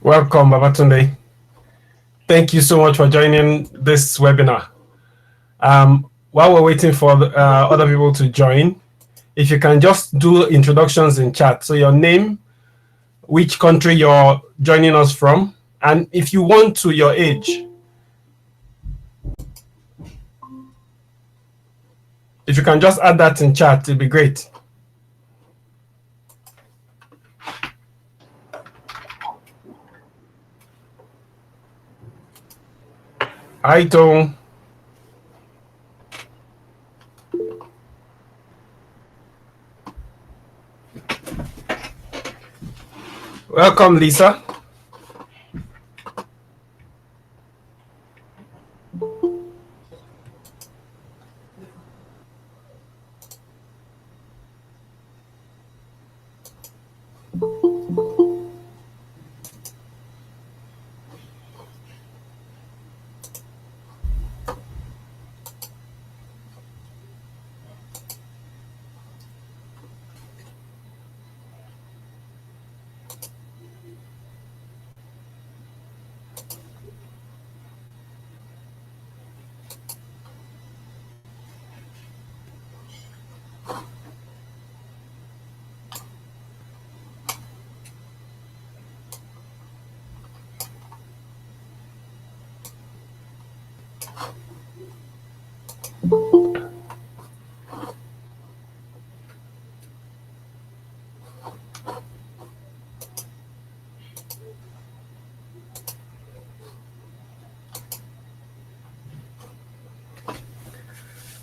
Welcome, Babatunde. Thank you so much for joining this webinar. While we're waiting for other people to join, if you can just do introductions in chat. So your name, which country you're joining us from, and if you want to, your age. If you can just add that in chat, it'd be great. Hi, Tom. Welcome, Lisa.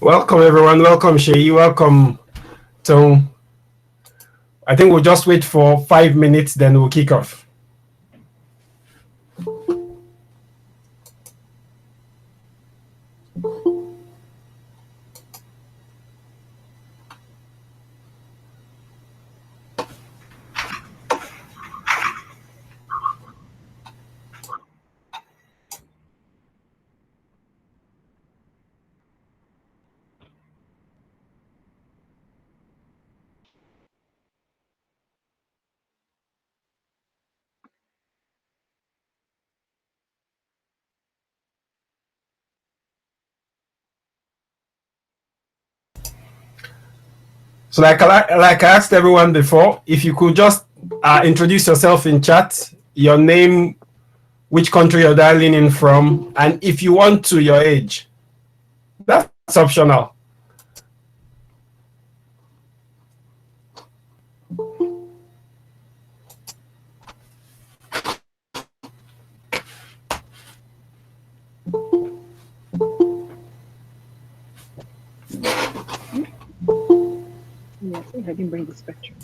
Welcome, everyone. Welcome, Sheyi. Welcome, Tom. I think we'll just wait for 5 minutes, then we'll kick off. So like I asked everyone before, if you could just introduce yourself in chat, your name, which country you're dialing in from, and if you want to, your age. That's optional. Yeah, I think I didn't bring the spectrum.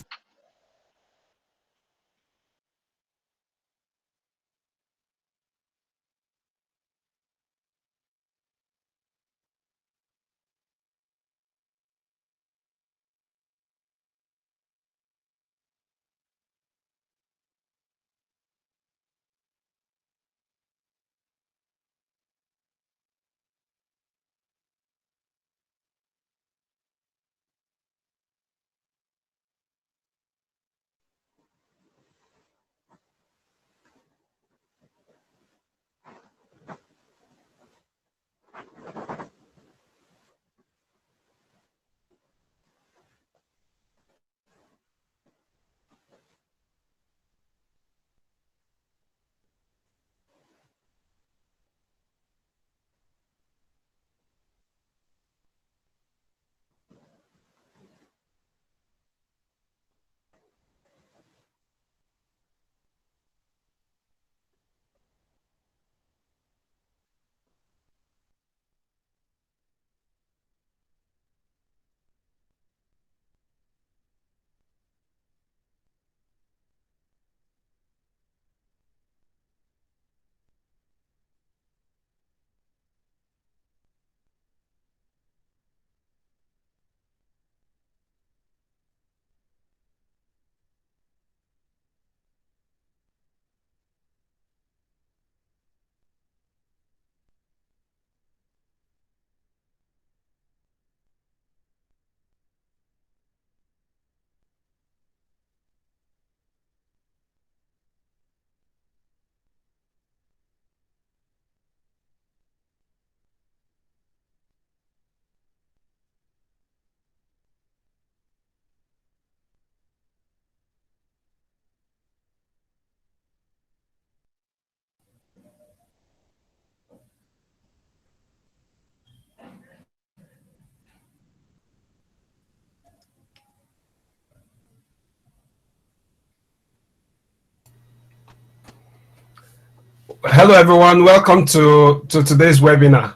Hello everyone, welcome to today's webinar.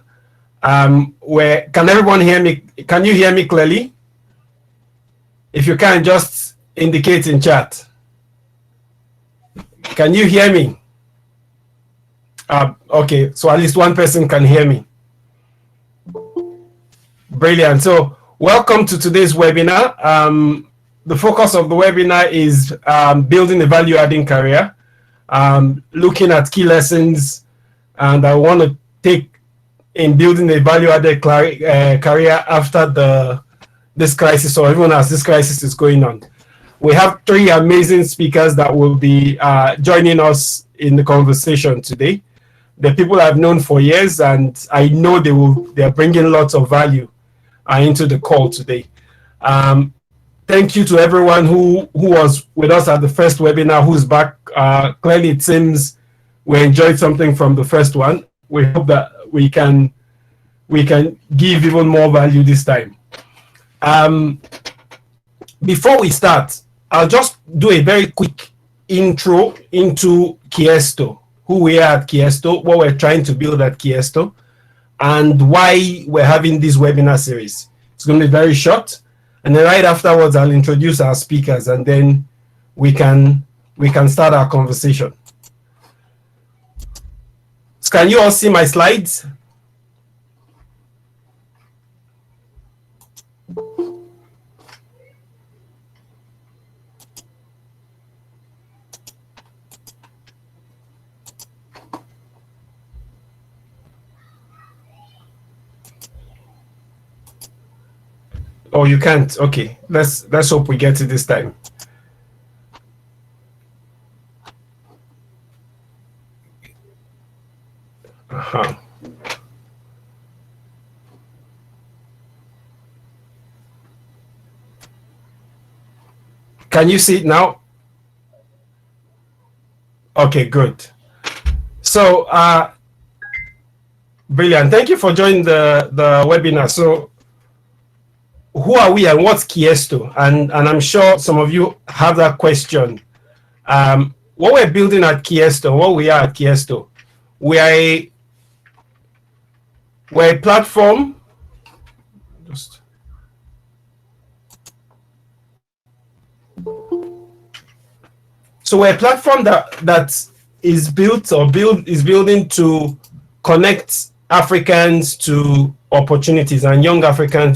Where can everyone hear me? Can you hear me clearly? If you can, just indicate in chat. Can you hear me? Okay, so at least one person can hear me. Brilliant. So welcome to today's webinar. The focus of the webinar is building a value-adding career, looking at key lessons, and I want to take in building a value-added career after this crisis, or even as this crisis is going on. We have three amazing speakers that will be joining us in the conversation today. The people I've known for years, and I know they're bringing lots of value into the call today. Thank you to everyone who was with us at the first webinar, who's back. Clearly, it seems we enjoyed something from the first one. We hope that we can give even more value this time. Before we start, I'll just do a very quick intro into Qiesto, who we are at Qiesto, what we're trying to build at Qiesto, and why we're having this webinar series. It's going to be very short. And then right afterwards, I'll introduce our speakers, and then we can start our conversation. So can you all see my slides? Oh, you can't. Okay, let's hope we get it this time. Can you see it now? Okay, good. So, brilliant. Thank you for joining the webinar. So, who are we and what's Qiesto? And I'm sure some of you have that question. What we're building at Qiesto, what we are at Qiesto, we're a platform. So we're a platform that is building to connect Africans to opportunities, and young African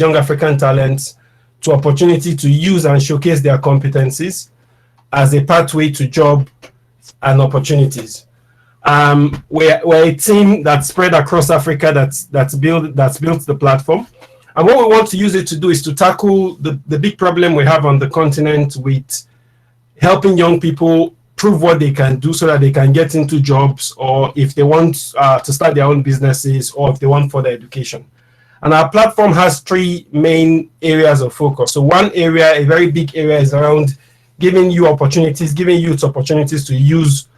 talents to opportunity to use and showcase their competencies as a pathway to job and opportunities. We're a team that's spread across Africa that's built the platform. And what we want to use it to do is to tackle the big problem we have on the continent with helping young people prove what they can do so that they can get into jobs, or if they want to start their own businesses, or if they want further education. And our platform has three main areas of focus. So one area, a very big area, is around giving youth opportunities to use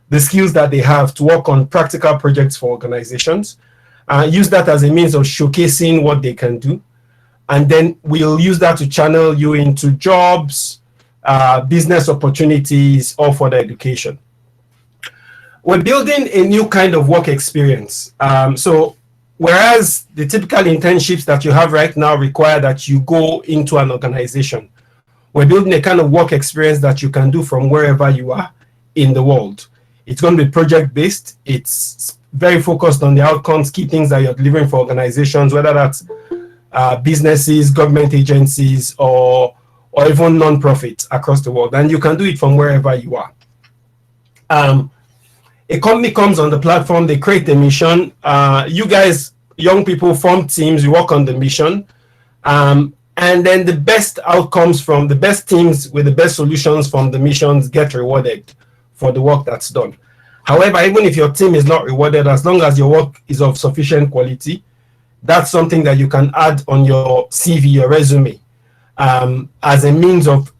the skills that they have to work on practical projects for organizations. Use that as a means of showcasing what they can do. And then we'll use that to channel you into jobs, business opportunities, or further education. We're building a new kind of work experience. So whereas the typical internships that you have right now require that you go into an organization, we're building a kind of work experience that you can do from wherever you are in the world. It's going to be project-based. It's very focused on the outcomes, key things that you're delivering for organizations, whether that's businesses, government agencies, or even non-profits across the world. And you can do it from wherever you are. A company comes on the platform, they create a mission. You guys, young people, form teams, you work on the mission. And then the best outcomes from the best teams with the best solutions from the missions get rewarded for the work that's done. However, even if your team is not rewarded, as long as your work is of sufficient quality, that's something that you can add on your CV, your resume, as a means of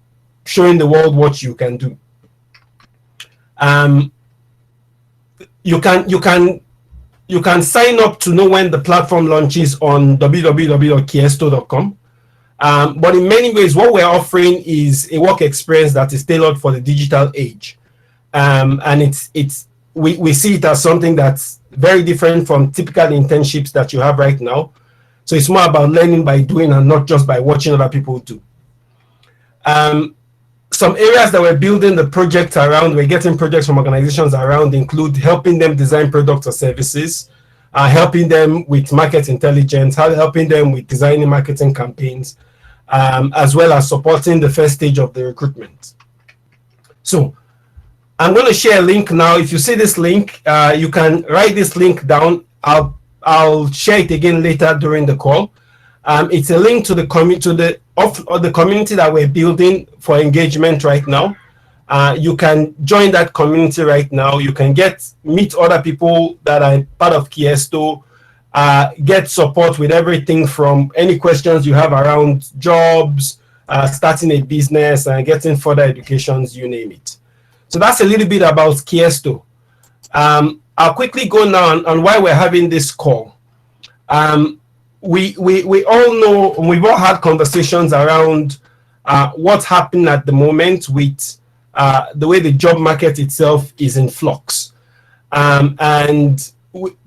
showing the world what you can do. You can sign up to know when the platform launches on www.qiesto.com. But in many ways, what we're offering is a work experience that is tailored for the digital age. And it's we see it as something that's very different from typical internships that you have right now. So it's more about learning by doing and not just by watching other people do. Some areas that we're building the project around, we're getting projects from organizations around, include helping them design products or services, helping them with market intelligence, helping them with designing marketing campaigns, as well as supporting the first stage of the recruitment. So I'm going to share a link now. If you see this link, you can write this link down. I'll share it again later during the call. It's a link to the community that we're building for engagement right now. You can join that community right now. You can meet other people that are part of Qiesto, get support with everything from any questions you have around jobs, starting a business, and getting further educations, you name it. So that's a little bit about Qiesto. I'll quickly go now on why we're having this call. We all know, we've all had conversations around what's happening at the moment with the way the job market itself is in flux. And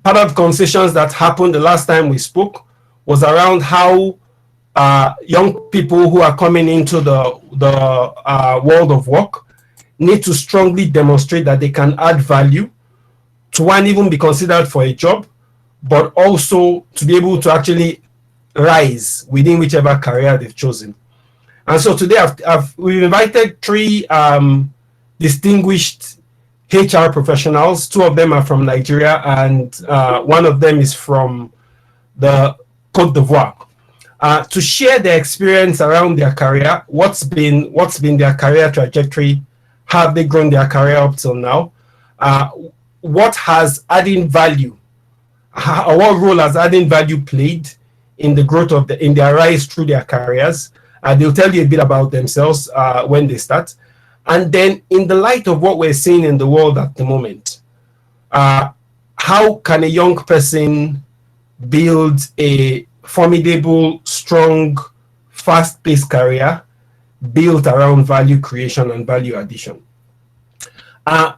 part of the conversations that happened the last time we spoke was around how young people who are coming into the world of work need to strongly demonstrate that they can add value to one, even be considered for a job, but also to be able to actually rise within whichever career they've chosen. And so today we've invited three distinguished HR professionals. Two of them are from Nigeria, and one of them is from the Côte d'Ivoire, to share their experience around their career, what's been their career trajectory, how have they grown their career up till now, what has adding value, or what role has adding value played in the growth of in their rise through their careers. They'll tell you a bit about themselves when they start. And then in the light of what we're seeing in the world at the moment, how can a young person build a formidable, strong, fast-paced career built around value creation and value addition?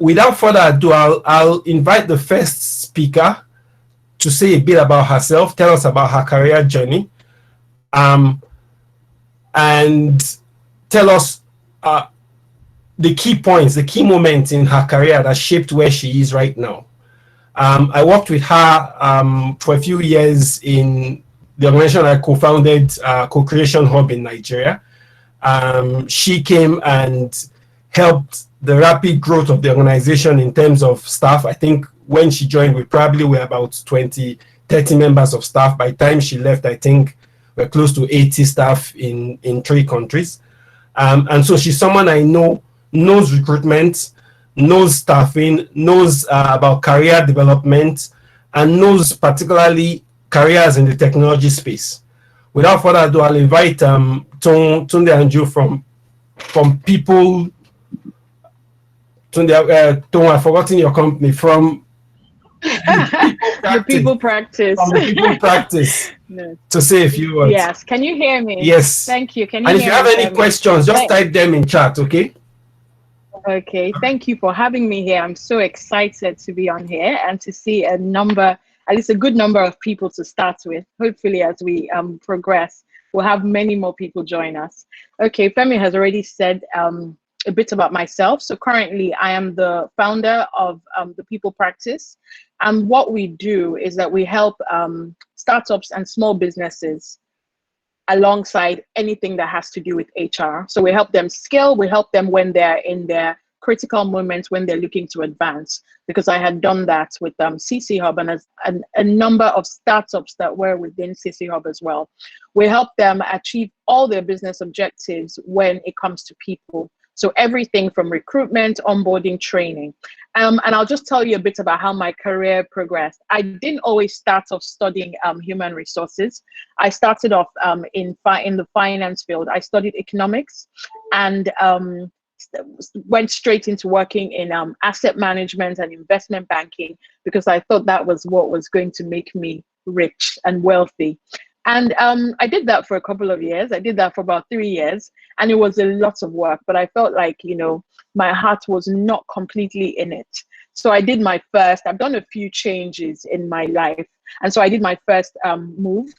Without further ado, I'll invite the first speaker to say a bit about herself, tell us about her career journey, and tell us the key points, the key moments in her career that shaped where she is right now. I worked with her for a few years in the organization I co-founded, Co-Creation Hub in Nigeria. She came and helped the rapid growth of the organization in terms of staff. I think when she joined, we probably were about 20, 30 members of staff. By the time she left, I think we're close to 80 staff in 3 countries. And so she's someone I know, knows recruitment, knows staffing, knows about career development, and knows particularly careers in the technology space. Without further ado, I'll invite Tunde Anju from People. Tunde, I've forgotten your company, from the People Practice. From the People Practice. No. To say a few words. Yes. Can you hear me? Yes. Thank you. Can you and hear if you have me? any questions, just type them in chat, okay? Okay. Thank you for having me here. I'm so excited to be on here and to see a number, at least a good number of people to start with. Hopefully, as we progress, we'll have many more people join us. Okay. Femi has already said a bit about myself. So currently, I am the founder of the People Practice. And what we do is that we help startups and small businesses alongside anything that has to do with HR. So we help them scale, we help them when they're in their critical moments, when they're looking to advance, because I had done that with CC Hub and a number of startups that were within CC Hub as well. We help them achieve all their business objectives when it comes to people. So everything from recruitment, onboarding, training. And I'll just tell you a bit about how my career progressed. I didn't always start off studying human resources. I started off in the finance field. I studied economics and went straight into working in asset management and investment banking because I thought that was what was going to make me rich and wealthy. And I did that for a couple of years. I did that for about 3 years, and it was a lot of work, but I felt like, you know, my heart was not completely in it. So I did my first, I've done a few changes in my life. And so I did my first move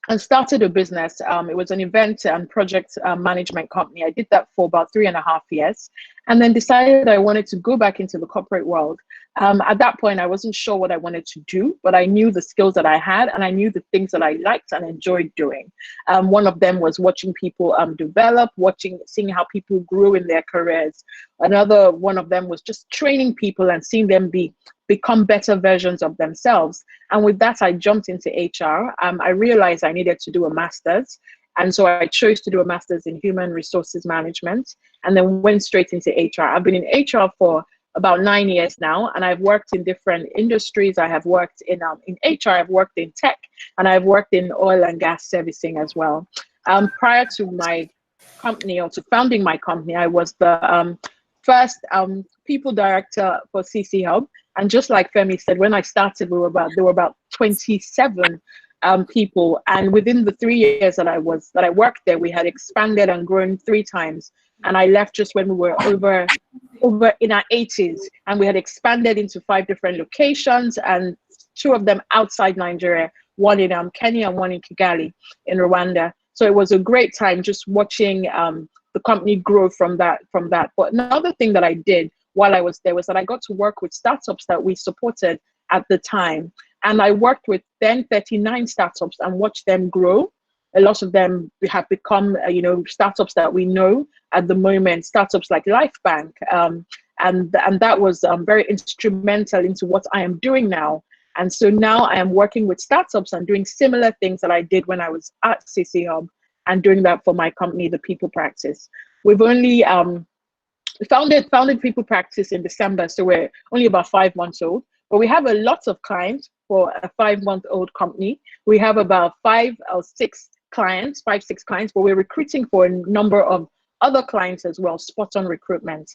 and started a business. It was an event and project management company. I did that for about 3.5 years, and then decided I wanted to go back into the corporate world. At that point, I wasn't sure what I wanted to do, but I knew the skills that I had, and I knew the things that I liked and enjoyed doing. One of them was watching people develop, seeing how people grew in their careers. Another one of them was just training people and seeing them become better versions of themselves. And with that, I jumped into HR. I realized I needed to do a master's. And so I chose to do a master's in human resources management, and then went straight into HR. I've been in HR for about 9 years now, and I've worked in different industries. I have worked in HR, I've worked in tech, and I've worked in oil and gas servicing as well. Prior to my company, or to founding my company, I was the first people director for CC Hub. And just like Femi said, when I started, there were about 27 people, and within the 3 years that I worked there, we had expanded and grown 3 times. And I left just when we were over in our 80s, and we had expanded into 5 different locations, and 2 of them outside Nigeria, one in Kenya and one in Kigali in Rwanda. So it was a great time just watching the company grow from that. But another thing that I did while I was there was that I got to work with startups that we supported at the time. And I worked with then 39 startups and watched them grow. A lot of them have become, startups that we know at the moment, startups like LifeBank. And that was very instrumental into what I am doing now. And so now I am working with startups and doing similar things that I did when I was at CC Hub, and doing that for my company, The People Practice. We've only founded People Practice in December, so we're only about 5 months old. But we have a lot of clients for a 5-month-old company. We have about 5 or 6 clients, but we're recruiting for a number of other clients as well, spot on recruitment.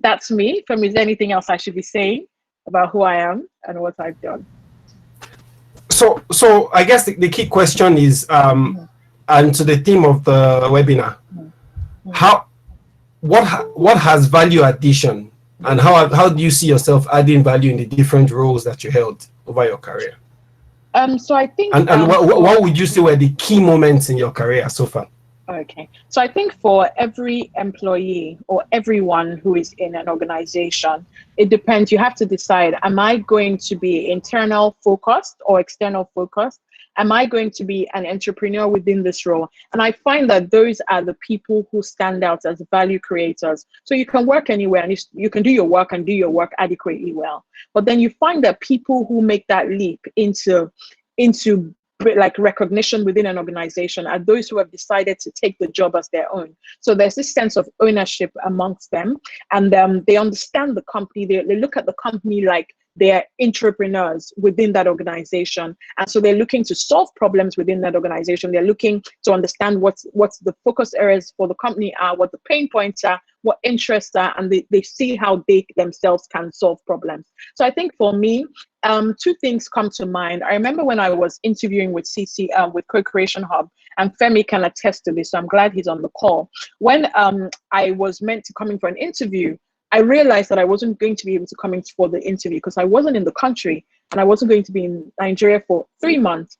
That's me. Is there anything else I should be saying about who I am and what I've done? So I guess the key question is, and to the theme of the webinar, what has value addition, and how do you see yourself adding value in the different roles that you held over your career? So I think, and what would you say were the key moments in your career so far? Okay, so I think for every employee or everyone who is in an organization, it depends. You have to decide, am I going to be internal focused or external focused? Am I going to be an entrepreneur within this role? And I find that those are the people who stand out as value creators. So you can work anywhere, and you can do your work and do your work adequately well. But then you find that people who make that leap into like recognition within an organization are those who have decided to take the job as their own. So there's this sense of ownership amongst them, and they understand the company. They look at the company like they're entrepreneurs within that organization. And so they're looking to solve problems within that organization. They're looking to understand what's the focus areas for the company are, what the pain points are, what interests are, and they see how they themselves can solve problems. So I think for me, 2 things come to mind. I remember when I was interviewing with with Co-Creation Hub, and Femi can attest to this, so I'm glad he's on the call. When I was meant to come in for an interview, I realized that I wasn't going to be able to come in for the interview because I wasn't in the country, and I wasn't going to be in Nigeria for 3 months.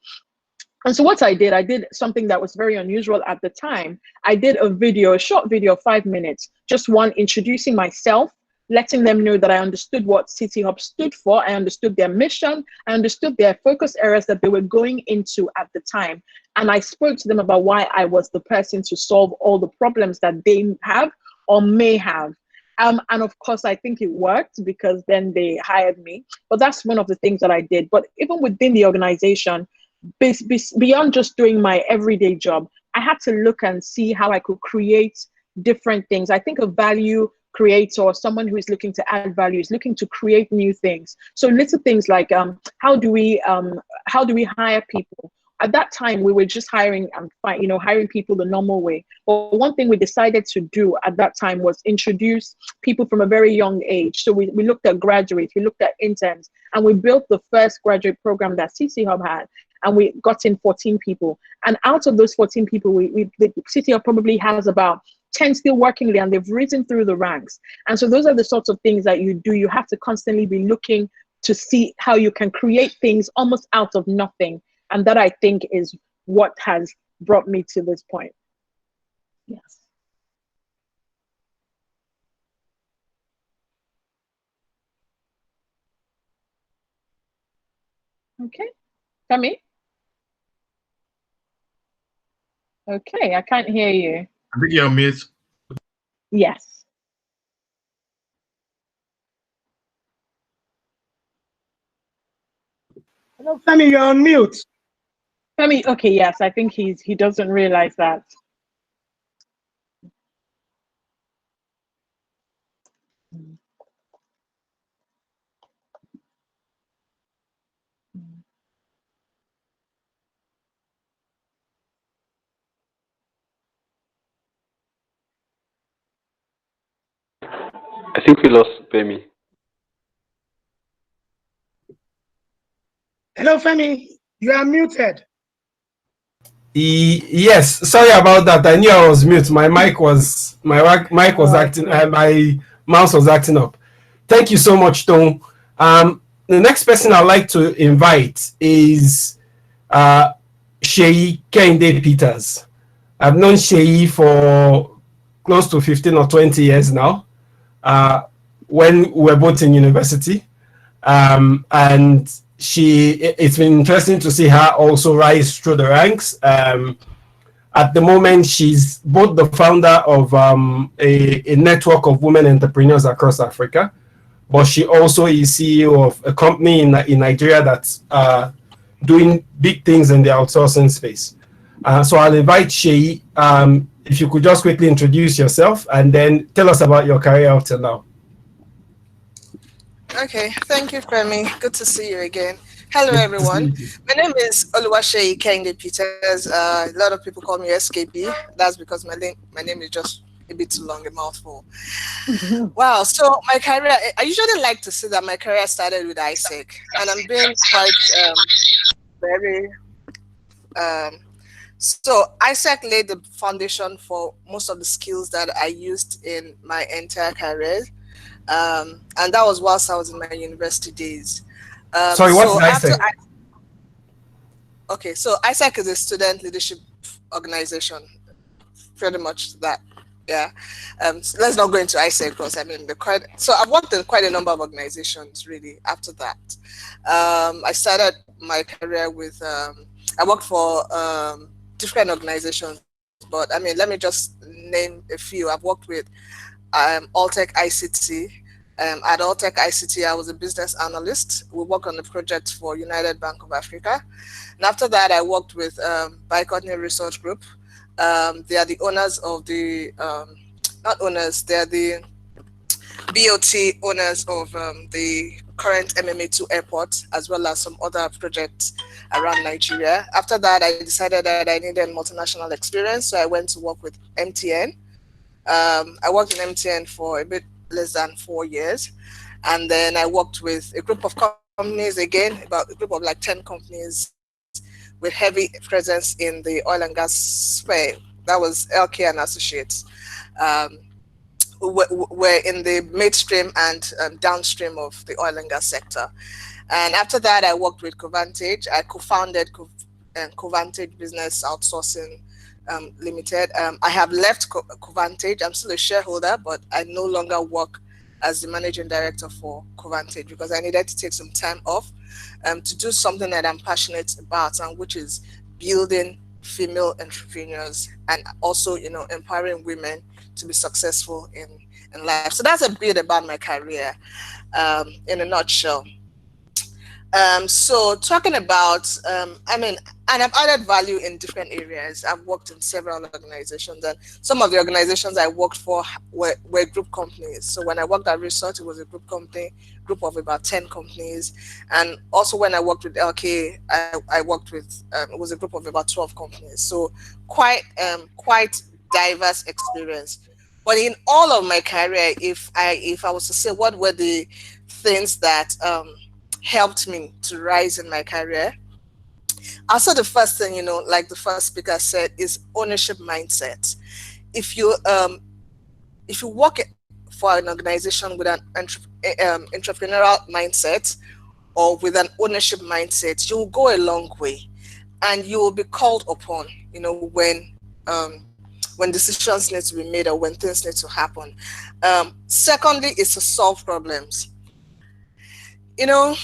And so what I did something that was very unusual at the time. I did a short video of 5 minutes, just one introducing myself, letting them know that I understood what CC Hub stood for. I understood their mission. I understood their focus areas that they were going into at the time. And I spoke to them about why I was the person to solve all the problems that they have or may have. And of course, I think it worked because then they hired me. But that's one of the things that I did. But even within the organization, beyond just doing my everyday job, I had to look and see how I could create different things. I think a value creator, or someone who is looking to add value, is looking to create new things. So little things like how do we hire people? At that time, we were just hiring people the normal way. But one thing we decided to do at that time was introduce people from a very young age. So we looked at graduates, we looked at interns, and we built the first graduate program that CC Hub had. And we got in 14 people. And out of those 14 people, CC Hub probably has about 10 still working there and they've risen through the ranks. And so those are the sorts of things that you do. You have to constantly be looking to see how you can create things almost out of nothing. And that, I think, is what has brought me to this point. Yes. Okay. Femi? Okay, I can't hear you. I think you're on mute. Yes. Hello, Femi, you're on mute. Femi, okay, yes, I think he doesn't realize that. I think we lost Femi. Hello, Femi, you are muted. Yes, sorry about that. I knew I was mute. My mic was acting. My mouse was acting up. Thank you so much, Tom. The next person I'd like to invite is Sheyi Kehinde Peters. I've known Sheyi for close to 15 or 20 years now. When we were both in university, and it's been interesting to see her also rise through the ranks. At the moment, she's both the founder of a network of women entrepreneurs across Africa, but she also is CEO of a company in Nigeria that's doing big things in the outsourcing space. So I'll invite Sheyi, if you could just quickly introduce yourself and then tell us about your career up till now. Okay, thank you, Femi. Good to see you again. Hello, everyone. My name is Oluwaseyi Kehinde Peters. A lot of people call me SKP. That's because my name is just a bit too long, a mouthful. Wow. So my career, I usually like to say that my career started with ISEC, and I'm being quite very. So ISEC laid the foundation for most of the skills that I used in my entire career. And that was whilst I was in my university days. Sorry, what's ISEC? Okay, so ISEC is a student leadership organization, pretty much that. Yeah. So let's not go into ISEC because I mean so I've worked in quite a number of organizations really after that. I started my career with I worked for different organizations, but I mean let me just name a few. I've worked with Alltech ICT. At Alltech ICT, I was a business analyst. We worked on the project for United Bank of Africa. And after that, I worked with Bicotney Research Group. They are the owners of the, not owners, they're the BOT owners of the current MMA2 airport, as well as some other projects around Nigeria. After that, I decided that I needed multinational experience, so I went to work with MTN. I worked in MTN for a bit less than 4 years, and then I worked with a group of companies, again about a group of like 10 companies with heavy presence in the oil and gas sphere. That was LK and Associates. We're in the midstream and downstream of the oil and gas sector. And after that, I worked with Covantage. I co-founded Covantage Business Outsourcing Limited. I have left Covantage. I'm still a shareholder, but I no longer work as the managing director for Covantage because I needed to take some time off to do something that I'm passionate about, and which is building female entrepreneurs and also, you know, empowering women to be successful in life. So that's a bit about my career in a nutshell. So talking about, I mean, and I've added value in different areas. I've worked in several organizations, and some of the organizations I worked for were group companies. So when I worked at Resort, it was a group company, group of about 10 companies. And also when I worked with LK, I worked with, it was a group of about 12 companies. So quite diverse experience. But in all of my career, if I was to say what were the things that helped me to rise in my career, also the first thing, you know, like the first speaker said, is ownership mindset. If you if you work for an organization with an entrepreneurial mindset or with an ownership mindset, you'll go a long way, and you will be called upon, when decisions need to be made or when things need to happen. Secondly, is to solve problems. You know,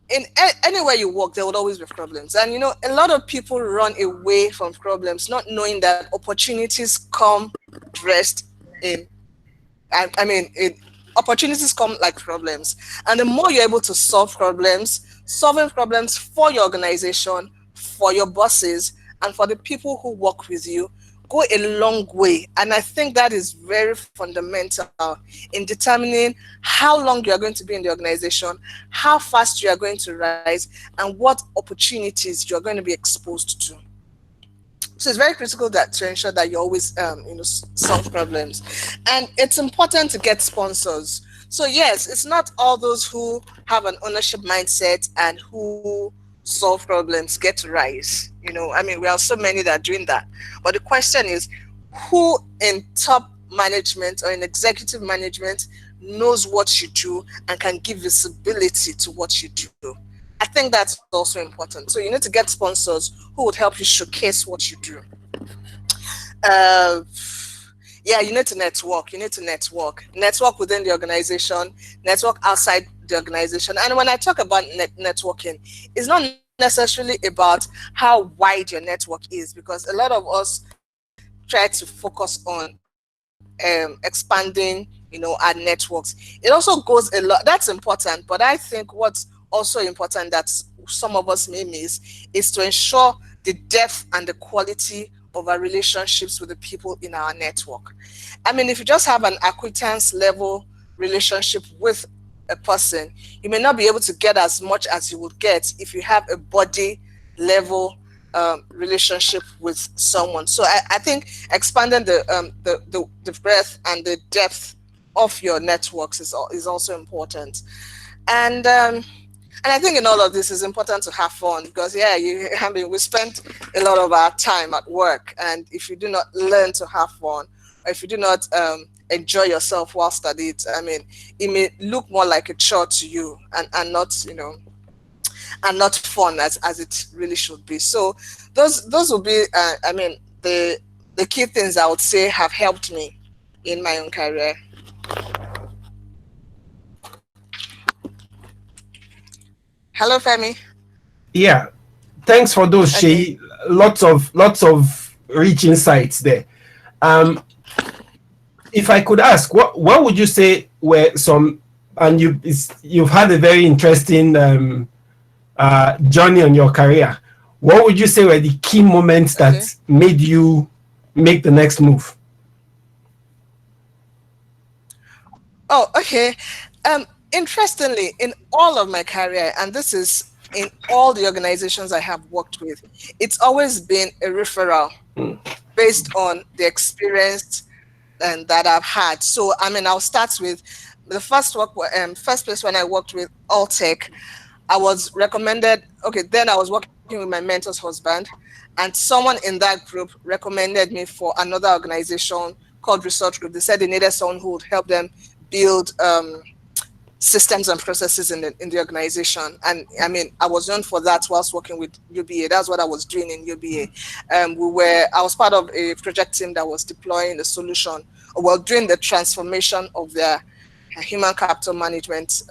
in anywhere you work, there would always be problems, and a lot of people run away from problems, not knowing that opportunities come dressed in. Opportunities come like problems, and the more you're able to solving problems for your organization, for your bosses, and for the people who work with you, go a long way. And I think that is very fundamental in determining how long you are going to be in the organization, how fast you are going to rise, and what opportunities you're going to be exposed to. So it's very critical to ensure that you always solve problems. And it's important to get sponsors. So yes, it's not all those who have an ownership mindset and who solve problems get to rise. We are so many that are doing that. But the question is, who in top management or in executive management knows what you do and can give visibility to what you do? I think that's also important. So you need to get sponsors who would help you showcase what you do. You need to network. Network within the organization, network outside the organization. And when I talk about networking, it's not necessarily about how wide your network is, because a lot of us try to focus on expanding, our networks. It also goes a lot. That's important, but I think what's also important that some of us may miss is to ensure the depth and the quality of our relationships with the people in our network. If you just have an acquaintance level relationship with a person, you may not be able to get as much as you would get if you have a body level relationship with someone. So I think expanding the breadth and the depth of your networks is also important. And I think in all of this, it's important to have fun, because we spend a lot of our time at work, and if you do not learn to have fun, or if you do not enjoy yourself while studying, it may look more like a chore to you, and not and not fun as it really should be. So those will be the key things I would say have helped me in my own career. Hello, Femi. Yeah, thanks for those, Okay. Shay. Lots of rich insights there. If I could ask, what would you say were some, and you've had a very interesting journey on your career. What would you say were the key moments that made you make the next move? Oh, okay. Interestingly, in all of my career, and this is in all the organizations I have worked with, it's always been a referral based on the experience and that I've had. So I'll start with the first place when I worked with Alltech. I was recommended. Okay, then I was working with my mentor's husband, and someone in that group recommended me for another organization called Research Group. They said they needed someone who would help them build systems and processes in the organization. And I was known for that whilst working with UBA. That's what I was doing in UBA. I was part of a project team that was deploying the solution, doing the transformation of their human capital management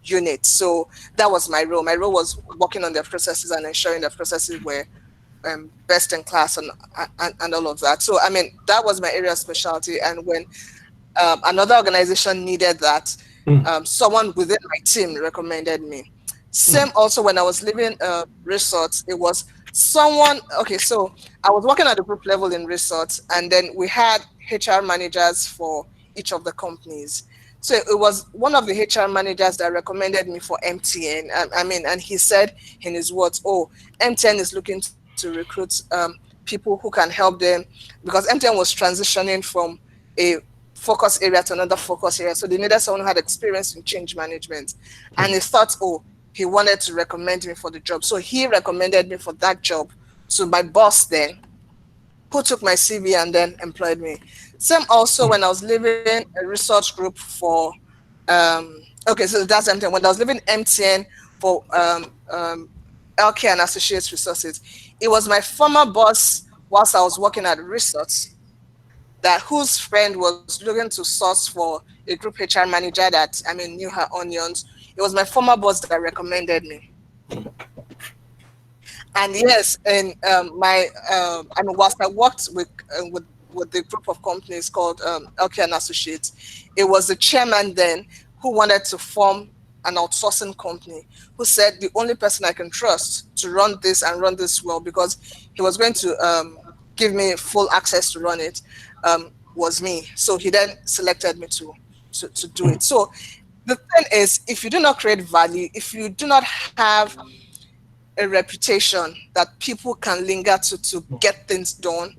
unit. So that was my role. My role was working on their processes and ensuring the processes were best in class and all of that. So that was my area of specialty. And when another organization needed that, someone within my team recommended me. Same also when I was leaving resorts, it was someone. Okay, so I was working at the group level in resorts, and then we had HR managers for each of the companies. So it was one of the HR managers that recommended me for MTN. And he said in his words, "Oh, MTN is looking to recruit people who can help them," because MTN was transitioning from a focus area to another focus area. So they needed someone who had experience in change management. And he thought, he wanted to recommend me for the job. So he recommended me for that job. So my boss then, who took my CV and then employed me. Same also when I was leaving a research group for, okay, so that's MTN. When I was leaving MTN for LK and Associates Resources, it was my former boss whilst I was working at research that whose friend was looking to source for a group HR manager that knew her onions. It was my former boss that recommended me. And yes, and whilst I worked with the group of companies called LK and Associates, it was the chairman then who wanted to form an outsourcing company, who said the only person I can trust to run this and run this well, because he was going to give me full access to run it, was me. So he then selected me to do it. So the thing is, if you do not create value, if you do not have a reputation that people can linger to get things done,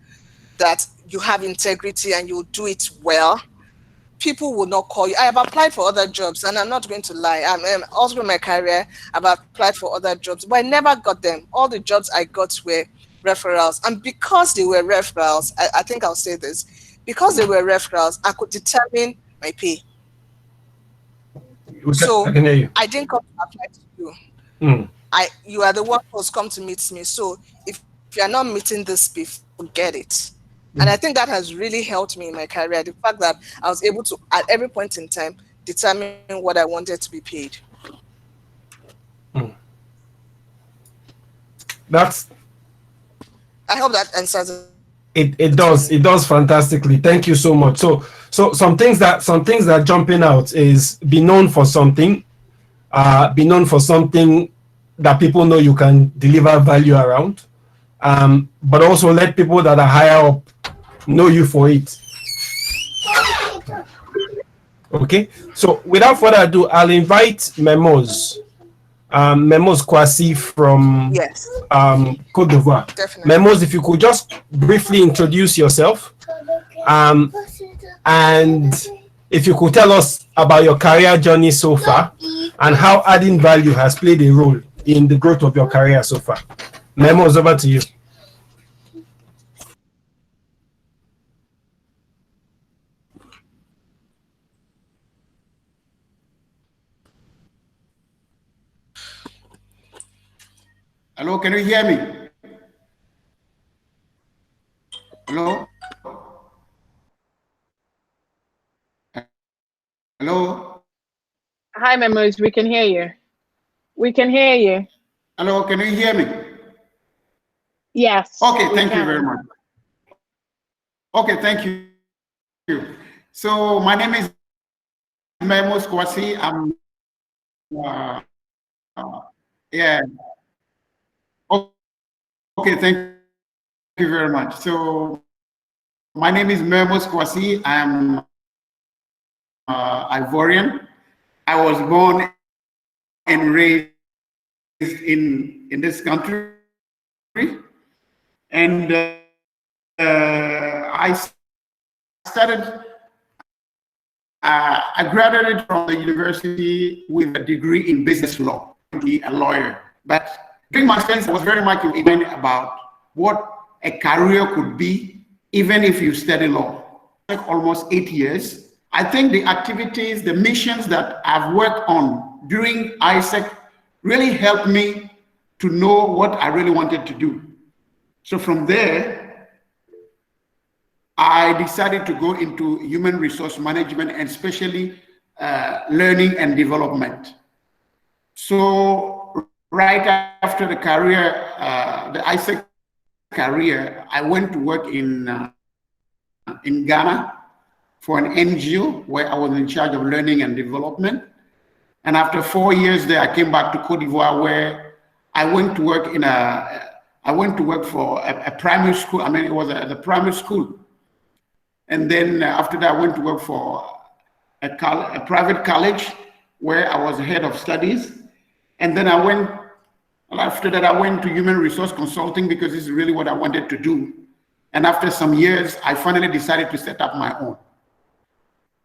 that you have integrity and you'll do it well, people will not call you. I have applied for other jobs, and I'm not going to lie. I'm also in my career, I've applied for other jobs, but I never got them. All the jobs I got were referrals. And because they were referrals, I think I'll say this, because they were referrals, I could determine my pay. So I didn't come to apply to you. You are the one who's come to meet me. So if you're not meeting this pay, forget it. And I think that has really helped me in my career. The fact that I was able to, at every point in time, determine what I wanted to be paid. I hope that answers it. It does fantastically. Thank you so much. So some things that jumping out is be known for something, that people know you can deliver value around, but also let people that are higher up know you for it. Okay, so without further ado, I'll invite Memos Kwasi from Côte d'Ivoire. Definitely. Memos, if you could just briefly introduce yourself, and if you could tell us about your career journey so far and how adding value has played a role in the growth of your career so far. Memos, over to you. Hello, can you hear me? Hello? Hello? Hi, Memos. We can hear you. We can hear you. Hello, can you hear me? Yes. Okay, thank you very much. Okay, thank you. So my name is Memos Kwasi. I'm yeah. Okay, thank you very much. So my name is Memos Kwasi. I'm Ivorian. I was born and raised in this country, and I started. I graduated from the university with a degree in business law, to be a lawyer. But during my studies, I was very much interested about what a career could be, even if you study law. Like almost 8 years. I think the activities, the missions that I've worked on during ISEC really helped me to know what I really wanted to do. So from there, I decided to go into human resource management and especially learning and development. So right after the career, the ISEC career, I went to work in Ghana for an NGO where I was in charge of learning and development. And after 4 years there, I came back to Côte d'Ivoire where I went to work in for a primary school. I mean, it was the primary school. And then after that, I went to work for a private college where I was head of studies. And then after that, I went to human resource consulting because this is really what I wanted to do. And after some years, I finally decided to set up my own.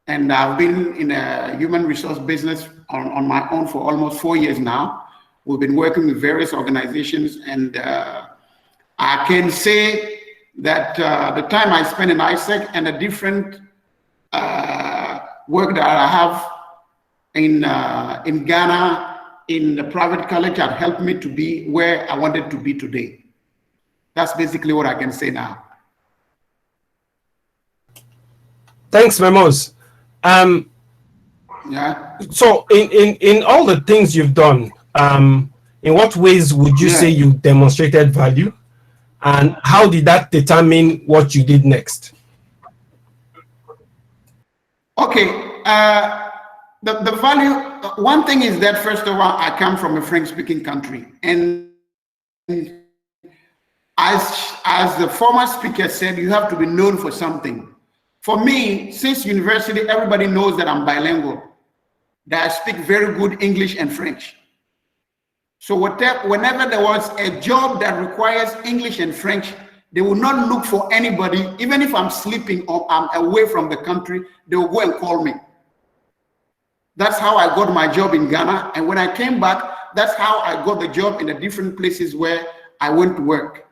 And I've been in a human resource business on my own for almost 4 years now. We've been working with various organizations, and I can say that the time I spent in ISEC and the different work that I have in Ghana, in the private college, had helped me to be where I wanted to be today. That's basically what I can say now. Thanks, Memos. Yeah. So in all the things you've done, in what ways would you say you demonstrated value, and how did that determine what you did next? Okay. The value, one thing is that, first of all, I come from a French-speaking country, and as the former speaker said, you have to be known for something. For me, since university, everybody knows that I'm bilingual, that I speak very good English and French. So whenever there was a job that requires English and French, they will not look for anybody. Even if I'm sleeping or I'm away from the country, they will go and call me. That's how I got my job in Ghana. And when I came back, that's how I got the job in the different places where I went to work.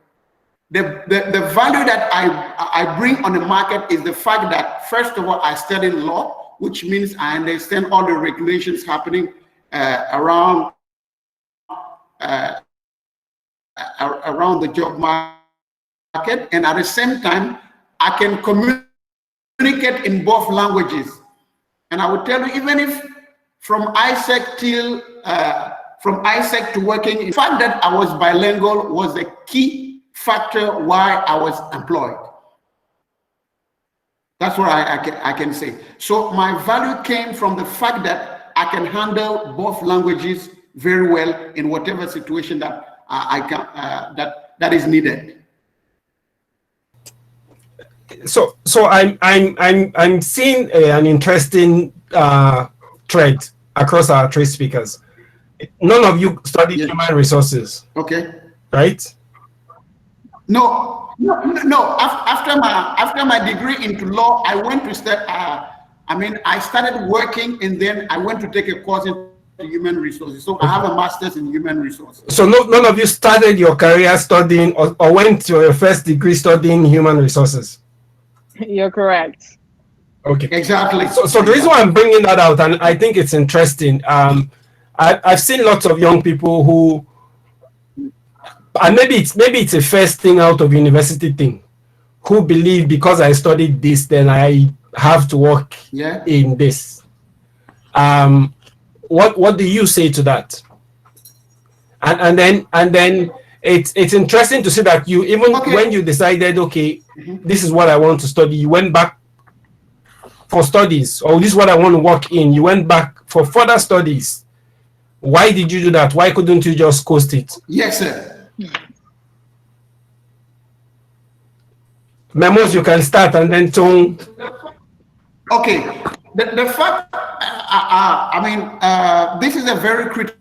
The value that I bring on the market is the fact that, first of all, I studied law, which means I understand all the regulations happening around the job market. And at the same time, I can communicate in both languages. And I would tell you, even if from ISEC to working, the fact that I was bilingual was a key factor why I was employed. That's what I can say. So my value came from the fact that I can handle both languages very well in whatever situation that that is needed. So I'm seeing an interesting thread across our three speakers. None of you studied human resources. Okay. Right? No. After my degree into law, I went to start. I started working, and then I went to take a course in human resources. So I have a master's in human resources. So none of you started your career studying or went to your first degree studying human resources. You're correct. Okay. Exactly. So the reason why I'm bringing that out, and I think it's interesting, I've seen lots of young people who, and maybe it's a first thing out of university thing, who believe because I studied this, then I have to work in this. What do you say to that? And then it's interesting to see that you, even when you decided, okay, this is what I want to study, you went back for studies, or this is what I want to work in, you went back for further studies. Why did you do that? Why couldn't you just coast it? Yes, sir. Memos, you can start, and then Tone. Okay. The fact, this is a very critical.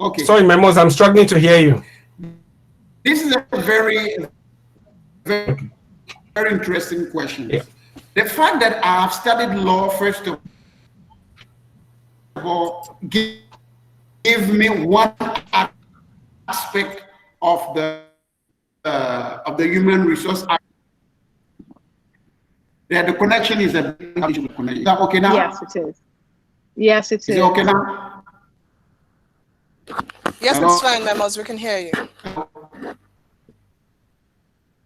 Okay. Sorry, Memos, I'm struggling to hear you. This is a very interesting question. Yeah. The fact that I have studied law, first of all, give me one aspect of the human resource. Yeah, the connection is a big issue with connection. Is that okay now? Yes, it is. Yes, it is. Is it okay now? Yes, Hello? it's fine, Memos. We can hear you.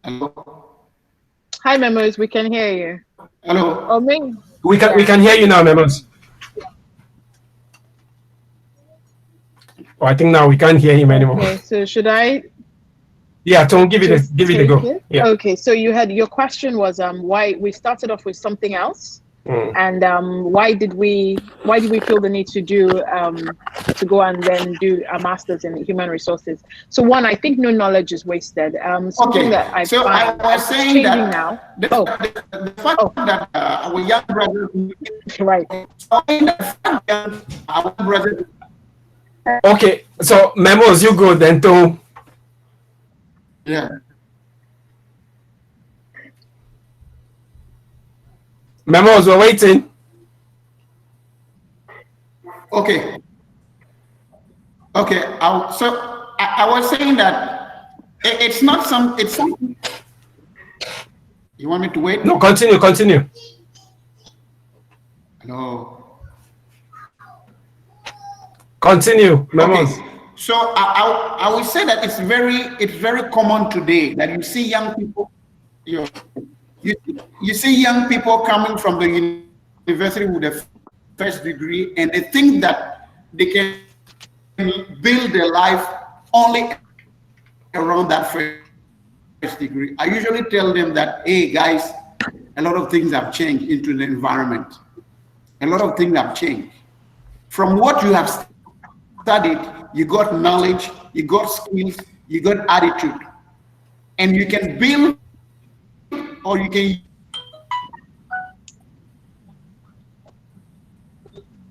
Hello? Hi, Memos. We can hear you. Hello? Oh, me? We can hear you now, Memos. Oh, I think now we can't hear him anymore. Okay, so should I? Yeah, Tone, give it a go. Yeah. Okay, so your question was why we started off with something else, and why did we feel the need to do to go and then do a master's in human resources? So one, I think no knowledge is wasted. Something that I find I was saying that now. The fact that our young brothers, Right. Our brothers. Okay, so Memos, you go then, Tone. Yeah. Memos, we're waiting. Okay. Okay. I was saying that it's not some, it's something. You want me to wait? No, continue. No. Continue, Memos. Okay. So I would say that it's very common today that you see young people, you see young people coming from the university with a first degree, and they think that they can build their life only around that first degree. I usually tell them that, hey guys, a lot of things have changed into the environment. A lot of things have changed. From what you have studied, you got knowledge, you got skills, you got attitude, and you can build, or you can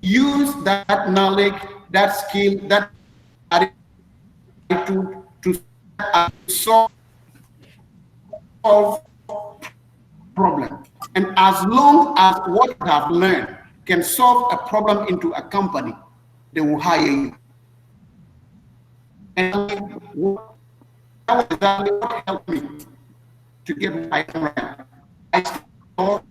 use that knowledge, that skill, that attitude to solve problem. And as long as what you have learned can solve a problem into a company, they will hire you. And that was exactly what helped me to get what I am right. I saw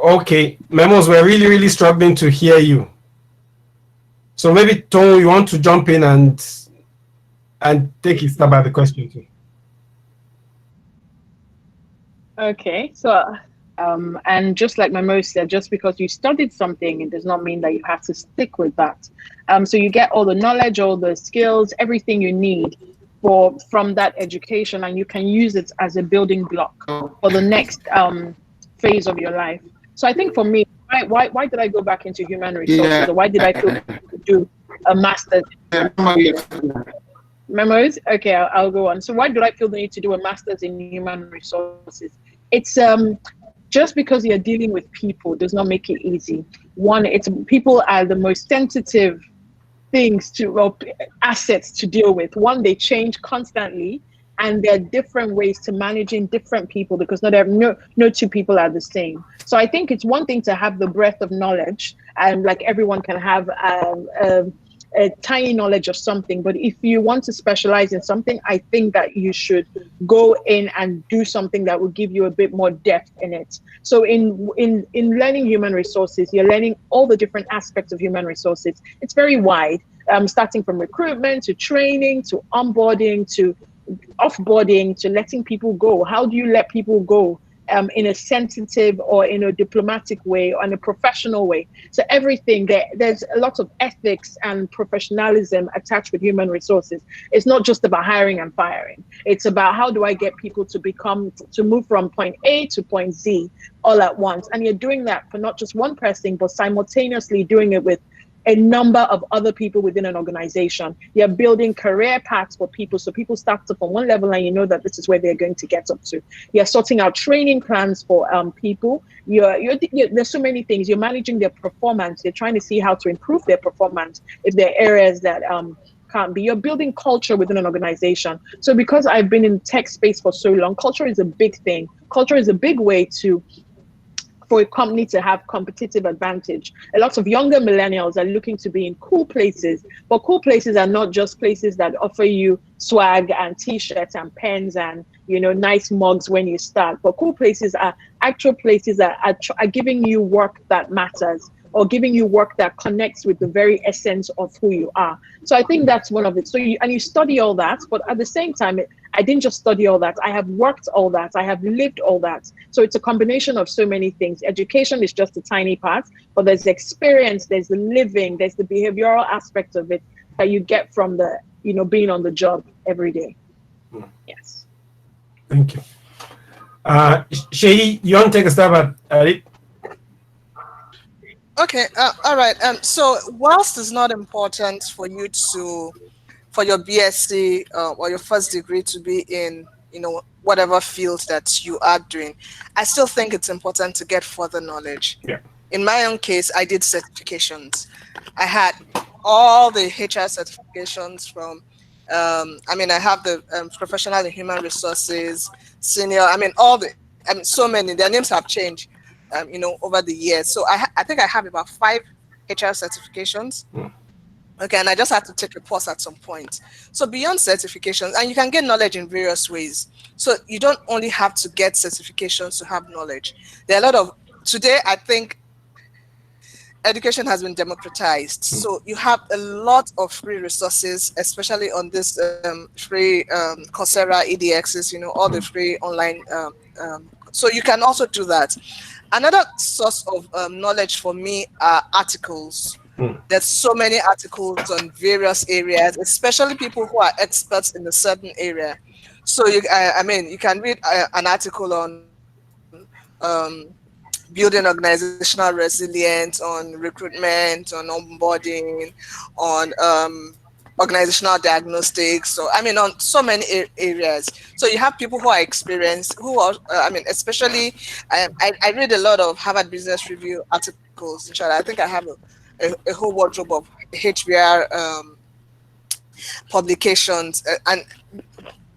Okay, Memos, we're really struggling to hear you. So maybe Tom, you want to jump in and take a stab at the question too. Okay, so and just like Memo said, just because you studied something, it does not mean that you have to stick with that. So you get all the knowledge, all the skills, everything you need from that education, and you can use it as a building block for the next phase of your life. So I think for me, why did I go back into human resources, or why did I feel to do a master's? Memos? Okay, I'll go on. So why did I feel the need to do a master's in human resources? It's just because you're dealing with people does not make it easy. One, it's people are the most sensitive things assets to deal with. One, they change constantly, and there are different ways to managing different people because no two people are the same. So I think it's one thing to have the breadth of knowledge, and like everyone can have a tiny knowledge of something, but if you want to specialize in something, I think that you should go in and do something that will give you a bit more depth in it. So in learning human resources, you're learning all the different aspects of human resources. It's very wide, starting from recruitment to training to onboarding to offboarding to letting people go. How do you let people go in a sensitive or in a diplomatic way or in a professional way? So everything there's a lot of ethics and professionalism attached with human resources. It's not just about hiring and firing. It's about how do I get people to move from point A to point Z all at once. And you're doing that for not just one person, but simultaneously doing it with a number of other people within an organization. You're building career paths for people, so people start up on one level and you know that this is where they're going to get up to. You're sorting out training plans for people. There's so many things. You're managing their performance. You're trying to see how to improve their performance if there are areas that can't be. You're building culture within an organization. So because I've been in tech space for so long, culture is a big thing. Culture is a big way for a company to have competitive advantage. A lot of younger millennials are looking to be in cool places, but cool places are not just places that offer you swag and t-shirts and pens and nice mugs when you start, but cool places are actual places that are giving you work that matters, or giving you work that connects with the very essence of who you are. So I think that's one of it. So you study all that, but at the same time, I didn't just study all that. I have worked all that. I have lived all that. So it's a combination of so many things. Education is just a tiny part, but there's the experience, there's the living, there's the behavioral aspect of it that you get from the, being on the job every day. Yes. Thank you. Shehi, you want to take a stab at it? Okay, all right. So whilst it's not important for you for your BSc or your first degree to be in, whatever field that you are doing, I still think it's important to get further knowledge. Yeah. In my own case, I did certifications. I had all the HR certifications from, I have the professional in human resources, senior, so many, their names have changed. Over the years. So I think I have about 5 HR certifications. Okay, and I just had to take a pause at some point. So beyond certifications, and you can get knowledge in various ways. So you don't only have to get certifications to have knowledge. There are a lot of, today I think education has been democratized. So you have a lot of free resources, especially on this free Coursera, EDXs, you know, all the free online. So you can also do that. Another source of knowledge for me are articles. There's so many articles on various areas, especially people who are experts in a certain area. So I mean, you can read an article on building organizational resilience, on recruitment, on onboarding, on organizational diagnostics. So I mean, on so many areas. So you have people who are experienced, who are I mean, especially I read a lot of Harvard Business Review articles. I think I have a whole wardrobe of HBR publications, and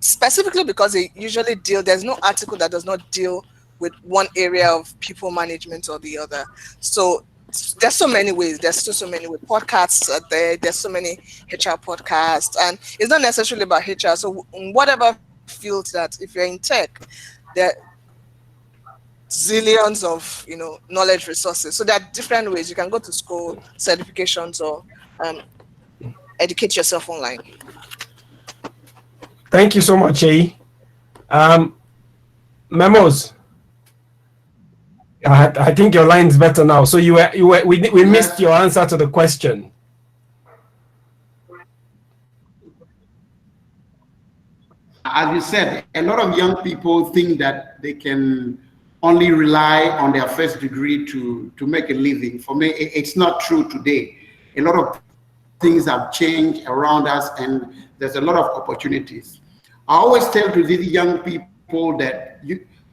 specifically because they usually deal, there's no article that does not deal with one area of people management or the other. So there's so many ways. There's still so many ways. Podcasts are there. There's so many HR podcasts, and it's not necessarily about HR. So in whatever field that, if you're in tech, there zillions of knowledge resources. So there are different ways you can go to school, certifications, or educate yourself online. Thank you so much, A. Memos. I think your line's better now. So we missed your answer to the question. As you said, a lot of young people think that they can only rely on their first degree to make a living. For me, it's not true today. A lot of things have changed around us, and there's a lot of opportunities. I always tell to these young people that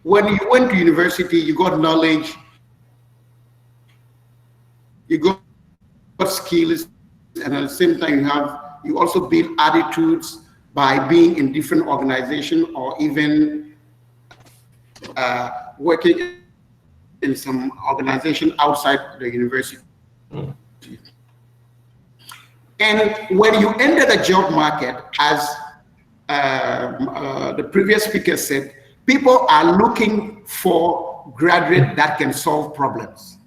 when you went to university, you got knowledge, you got skills, and at the same time you also build attitudes by being in different organizations or even working in some organization outside the university. And when you enter the job market, as the previous speaker said, people are looking for graduates that can solve problems.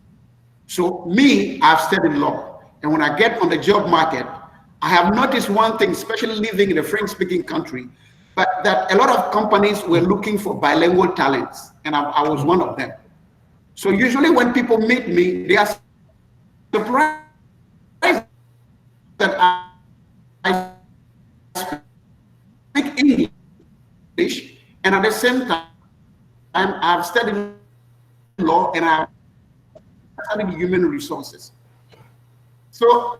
So me, I've studied law, and when I get on the job market, I have noticed one thing, especially living in a French-speaking country, but that a lot of companies were looking for bilingual talents, and I was one of them. So usually when people meet me, they are surprised that I speak English, and at the same time, I've studied law and I've studied human resources. So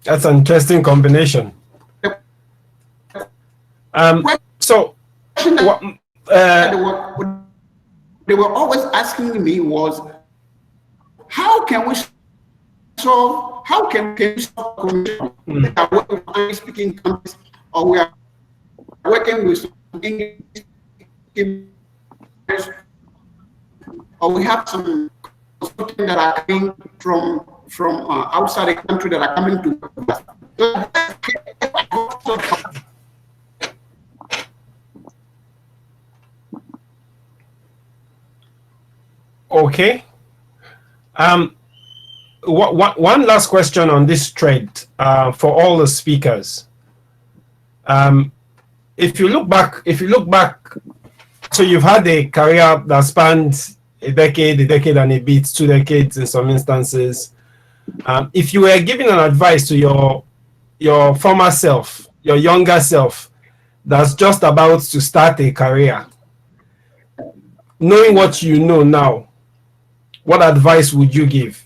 that's an interesting combination. So what, they were always asking me was, how can we solve we are working with speaking countries, or we are working with English, or we have some consultants that are coming from outside the country that are coming to us. Okay. One last question on this thread for all the speakers. If you look back, so you've had a career that spans a decade and a bit, 2 decades in some instances. If you were giving an advice to your former self, your younger self, that's just about to start a career, knowing what you know now, what advice would you give?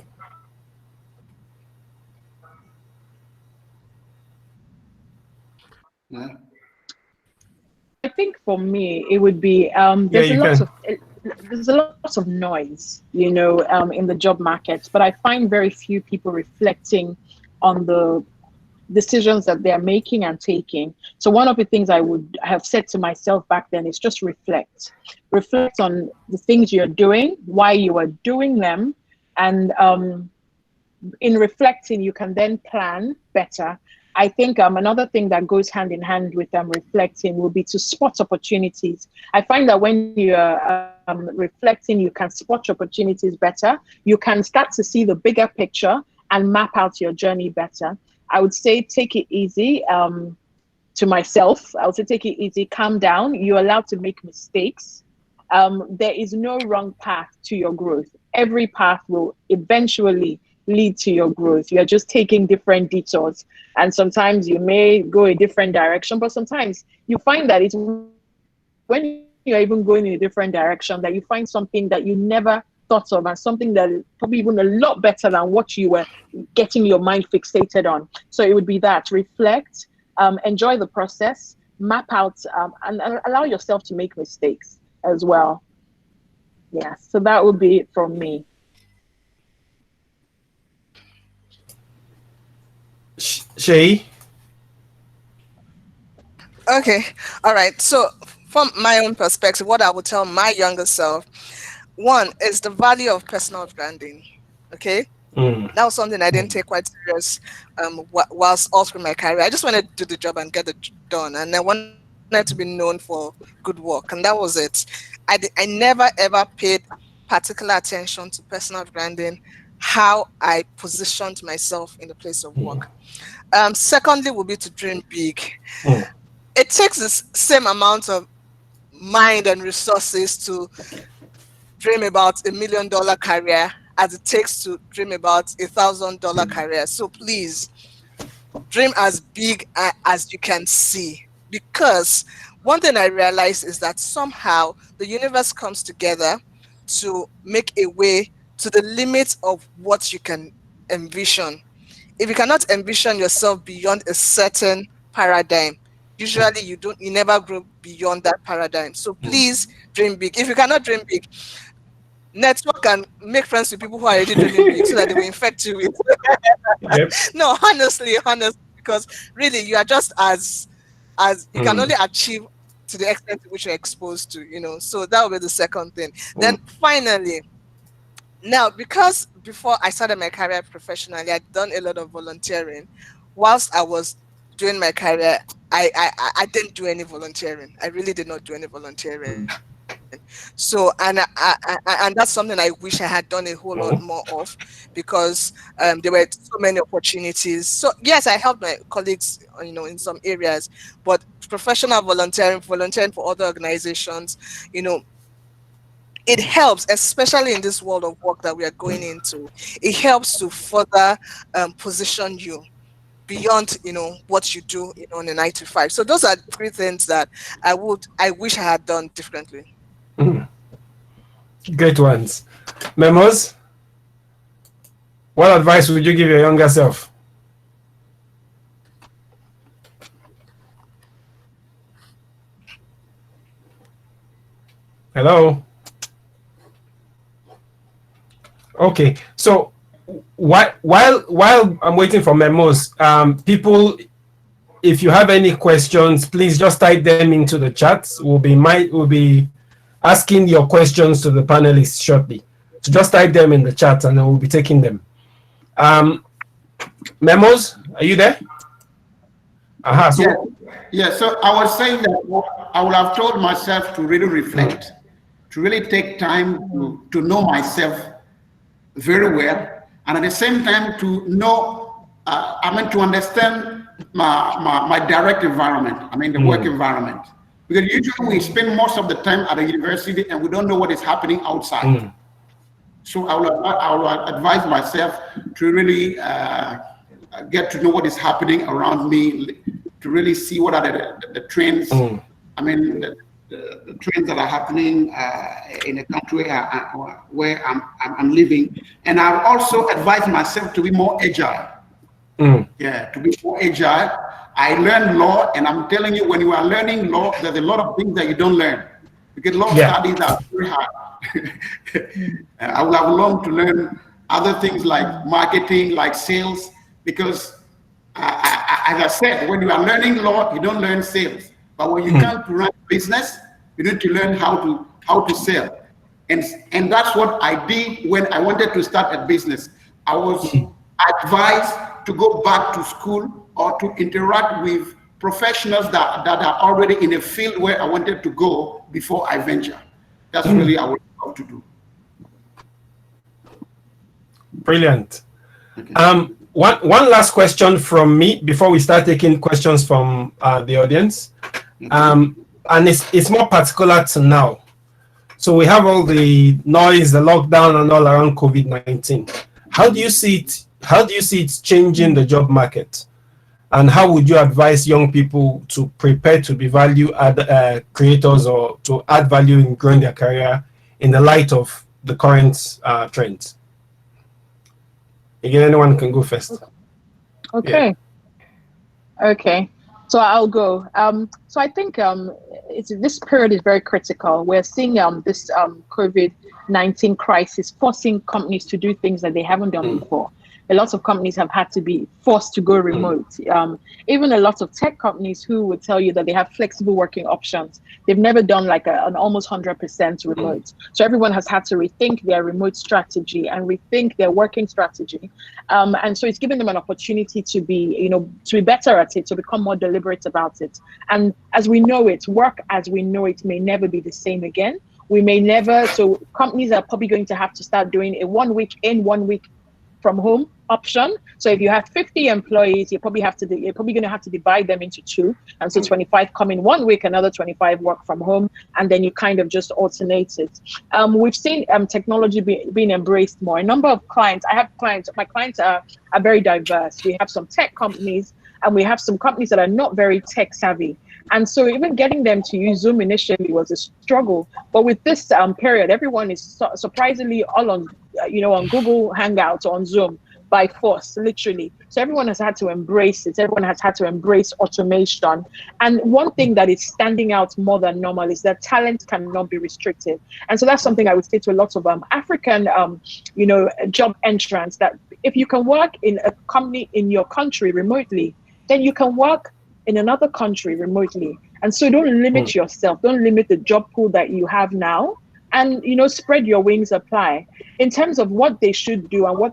I think for me, it would be there's a lot of noise, in the job market, but I find very few people reflecting on the decisions that they're making and taking. So one of the things I would have said to myself back then is just reflect. Reflect on the things you're doing, why you are doing them, and in reflecting, you can then plan better. I think another thing that goes hand in hand with reflecting will be to spot opportunities. I find that when you're reflecting, you can spot opportunities better. You can start to see the bigger picture and map out your journey better. I would say take it easy. To myself, I would say take it easy, calm down. You're allowed to make mistakes. There is no wrong path to your growth. Every path will eventually lead to your growth. You're just taking different detours. And sometimes you may go a different direction, but sometimes you find that it's when you're even going in a different direction that you find something that you never thought of, and something that is probably even a lot better than what you were getting your mind fixated on. So it would be that, reflect, enjoy the process, map out, and allow yourself to make mistakes as well. Yeah, so that would be it from me. Shay? Okay, all right. So from my own perspective, what I would tell my younger self, one is the value of personal branding. Okay, that was something I didn't take quite serious whilst all through my career. I just wanted to do the job and get it done, and I wanted to be known for good work, and that was it. I never ever paid particular attention to personal branding, how I positioned myself in the place of work. Secondly, would be to dream big. It takes the same amount of mind and resources to dream about $1 million career as it takes to dream about $1,000 career. So please dream as big as you can see, because one thing I realized is that somehow the universe comes together to make a way to the limit of what you can envision. If you cannot envision yourself beyond a certain paradigm, usually you never grow beyond that paradigm. So please dream big. If you cannot dream big, network and make friends with people who are already dreaming big so that they will infect you with. Yep. No, honestly, because really you are just as you can only achieve to the extent to which you're exposed to, So that will be the second thing. Then finally, now, because before I started my career professionally, I'd done a lot of volunteering. Whilst I was doing my career, I didn't do any volunteering. I really did not do any volunteering. So, and that's something I wish I had done a whole lot more of, because there were so many opportunities. So yes, I helped my colleagues, in some areas, but professional volunteering for other organizations, it helps, especially in this world of work that we are going into. It helps to further position you beyond, what you do, in a 9 to 5. So those are 3 things that I wish I had done differently. Great ones. Memos, what advice would you give your younger self? Hello? Okay, so while I'm waiting for memos, people, if you have any questions, please just type them into the chat. We'll be asking your questions to the panelists shortly. So just type them in the chat and then we'll be taking them. Memos, are you there? Yeah, so I was saying that I would have told myself to really reflect, to really take time to know myself very well, and at the same time to know, to understand my direct environment, the work environment. Because usually we spend most of the time at a university and we don't know what is happening outside. So I will advise myself to really get to know what is happening around me, to really see what are the trends. The trends that are happening in the country where I'm living. And I've also advised myself to be more agile. Yeah, to be more agile. I learned law, and I'm telling you, when you are learning law, there's a lot of things that you don't learn, because law studies are very hard. I would have loved to learn other things like marketing, like sales, because I as I said, when you are learning law, you don't learn sales. But when you come to run business, you need to learn how to sell. And that's what I did when I wanted to start a business. I was advised to go back to school or to interact with professionals that are already in a field where I wanted to go before I venture. That's really what I would love to do. Brilliant. Okay. One last question from me before we start taking questions from the audience. And it's more particular to now. So we have all the noise, the lockdown, and all around COVID-19. How do you see it? How do you see it changing the job market? And how would you advise young people to prepare to be value add creators or to add value in growing their career in the light of the current trends? Again, anyone can go first. Okay. Yeah. Okay. So I'll go. So I think this period is very critical. We're seeing this COVID-19 crisis forcing companies to do things that they haven't done before. A lot of companies have had to be forced to go remote. Even a lot of tech companies who would tell you that they have flexible working options. They've never done like an almost 100% remote. So everyone has had to rethink their remote strategy and rethink their working strategy. And so it's given them an opportunity to be better at it, to become more deliberate about it. And as we know it, work as we know it may never be the same again. We may never, so companies are probably going to have to start doing a 1 week in, 1 week from home option. So if you have 50 employees, you're probably going to have to divide them into two. And so 25 come in 1 week, another 25 work from home, and then you kind of just alternate it. We've seen technology being embraced more. A number of clients, I have clients, my clients are very diverse. We have some tech companies and we have some companies that are not very tech savvy. And so even getting them to use Zoom initially was a struggle. But with this period, everyone is surprisingly all on, on Google Hangouts or on Zoom by force, literally. So everyone has had to embrace it. Everyone has had to embrace automation. And one thing that is standing out more than normal is that talent cannot be restricted. And so that's something I would say to a lot of African, job entrants, that if you can work in a company in your country remotely, then you can work in another country remotely. And so don't limit yourself, don't limit the job pool that you have now, and spread your wings, apply. In terms of what they should do and what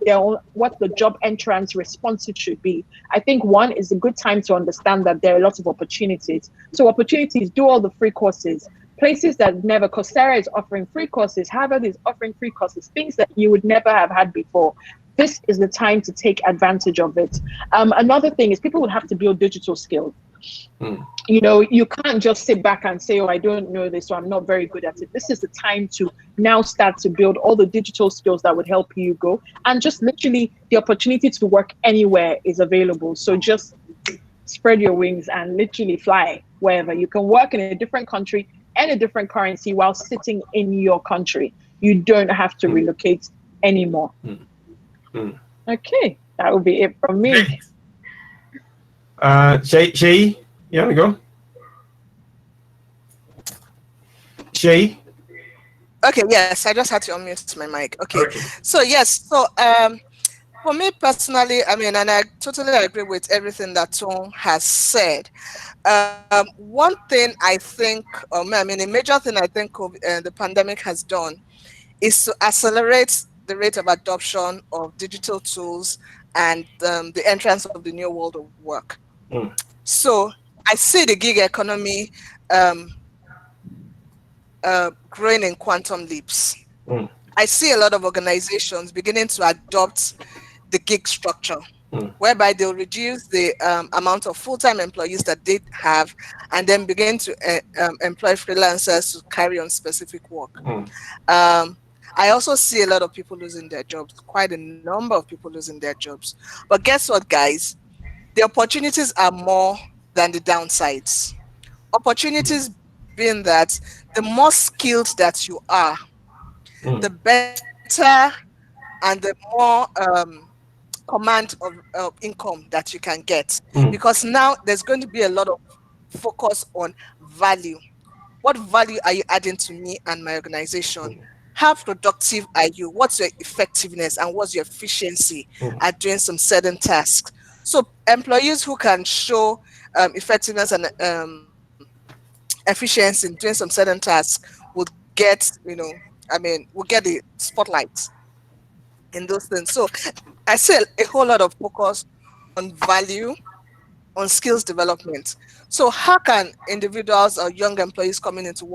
the job entrance response should be, I think one is a good time to understand that there are lots of opportunities. So opportunities, do all the free courses. Places that never, Coursera is offering free courses, Harvard is offering free courses, things that you would never have had before. This is the time to take advantage of it. Another thing is people would have to build digital skills. You can't just sit back and say, oh, I don't know this, so I'm not very good at it. This is the time to now start to build all the digital skills that would help you go. And just literally the opportunity to work anywhere is available. So just spread your wings and literally fly wherever. You can work in a different country and a different currency while sitting in your country. You don't have to relocate anymore. Okay, that would be it from me. Shay, you want to go? Shay? Okay, yes, I just had to unmute my mic. Okay. So yes, so for me personally, and I totally agree with everything that Tom has said. One thing I think, a major thing I think the pandemic has done is to accelerate the rate of adoption of digital tools and the entrance of the new world of work. So I see the gig economy growing in quantum leaps. I see a lot of organizations beginning to adopt the gig structure, whereby they'll reduce the amount of full-time employees that they have and then begin to employ freelancers to carry on specific work. I also see a lot of people losing their jobs, quite a number of people losing their jobs. But guess what, guys? The opportunities are more than the downsides. Opportunities being that the more skilled that you are, the better and the more command of income that you can get. Because now there's going to be a lot of focus on value. What value are you adding to me and my organization? How productive are you? What's your effectiveness and what's your efficiency at doing some certain tasks? So employees who can show effectiveness and efficiency in doing some certain tasks would get, will get the spotlight in those things. So I say a whole lot of focus on value, on skills development. So how can individuals or young employees coming into